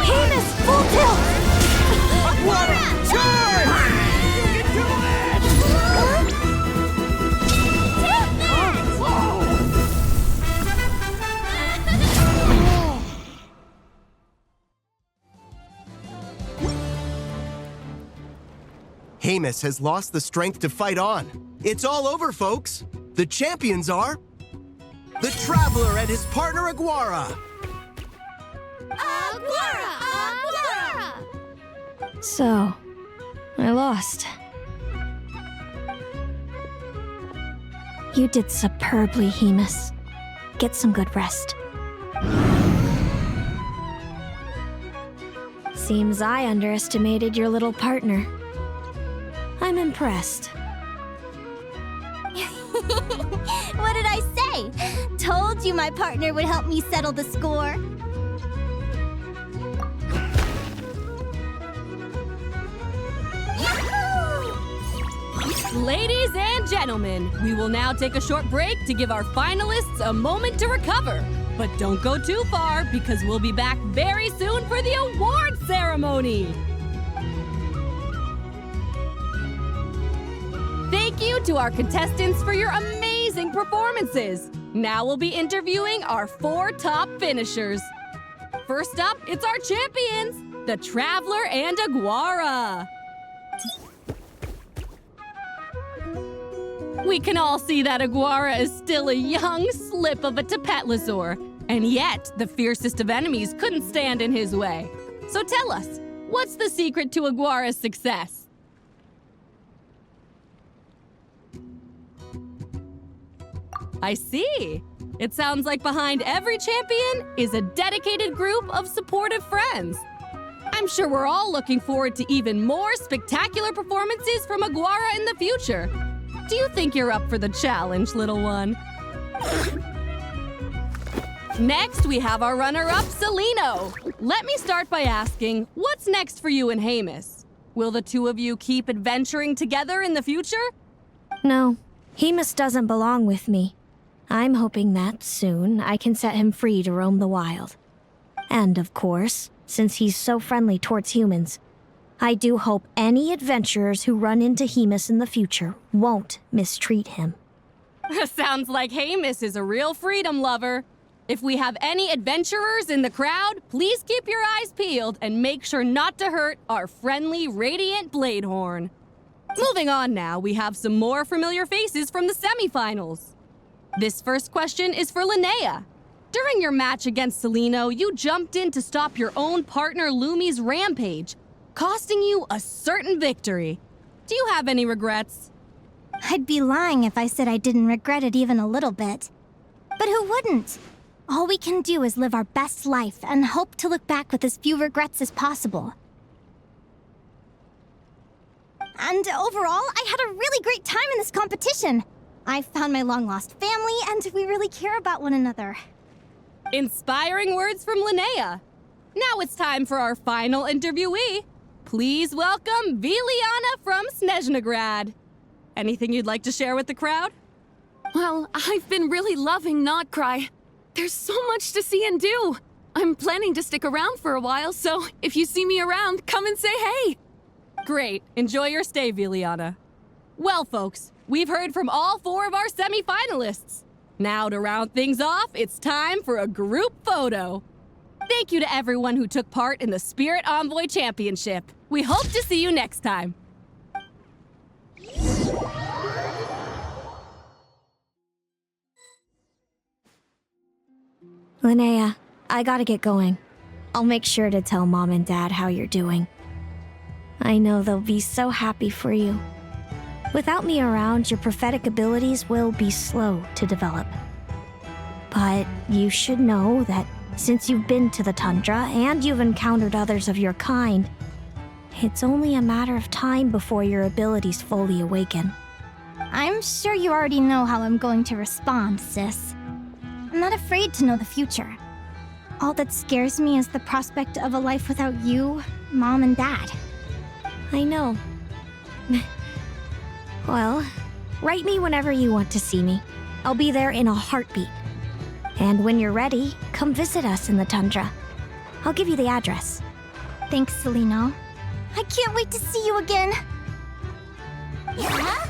Hemus, full tilt! Aquara, charge! You can do Hemus has lost the strength to fight on. It's all over, folks. The champions are the Traveler and his partner Aguara. So, I lost. You did superbly, Hemus. Get some good rest. Seems I underestimated your little partner. I'm impressed. What did I say? Told you my partner would help me settle the score. Ladies and gentlemen, we will now take a short break to give our finalists a moment to recover. But don't go too far, because we'll be back very soon for the award ceremony. Thank you to our contestants for your amazing performances. Now we'll be interviewing our 4 top finishers. First up, it's our champions, the Traveler and Aguara. We can all see that Aguara is still a young slip of a Tapetlasaur, and yet the fiercest of enemies couldn't stand in his way. So tell us, what's the secret to Aguara's success? I see. It sounds like behind every champion is a dedicated group of supportive friends. I'm sure we're all looking forward to even more spectacular performances from Aguara in the future. Do you think you're up for the challenge, little one? Next, we have our runner-up, Celino. Let me start by asking, what's next for you and Hamus? Will the two of you keep adventuring together in the future? No, Hamus doesn't belong with me. I'm hoping that soon I can set him free to roam the wild. And of course, since he's so friendly towards humans, I do hope any adventurers who run into Hamus in the future won't mistreat him. Sounds like Hamus is a real freedom lover. If we have any adventurers in the crowd, please keep your eyes peeled and make sure not to hurt our friendly, radiant Bladehorn. Moving on now, we have some more familiar faces from the semifinals. This first question is for Linnea. During your match against Celino, you jumped in to stop your own partner Lumi's rampage, costing you a certain victory. Do you have any regrets? I'd be lying if I said I didn't regret it even a little bit. But who wouldn't? All we can do is live our best life and hope to look back with as few regrets as possible. And overall, I had a really great time in this competition. I found my long-lost family, and we really care about one another. Inspiring words from Linnea. Now it's time for our final interviewee. Please welcome Viliana from Snezhnegrad. Anything you'd like to share with the crowd? Well, I've been really loving Notcry. There's so much to see and do. I'm planning to stick around for a while, so if you see me around, come and say hey. Great. Enjoy your stay, Viliana. Well, folks, we've heard from all 4 of our semi-finalists. Now, to round things off, it's time for a group photo. Thank you to everyone who took part in the Spirit Envoy Championship. We hope to see you next time. Linnea, I gotta get going. I'll make sure to tell Mom and Dad how you're doing. I know they'll be so happy for you. Without me around, your prophetic abilities will be slow to develop. But you should know that since you've been to the tundra and you've encountered others of your kind, it's only a matter of time before your abilities fully awaken. I'm sure you already know how I'm going to respond, sis. I'm not afraid to know the future. All that scares me is the prospect of a life without you, Mom, and Dad. I know. Well, write me whenever you want to see me. I'll be there in a heartbeat. And when you're ready, come visit us in the tundra. I'll give you the address. Thanks, Celino. I can't wait to see you again. Yeah?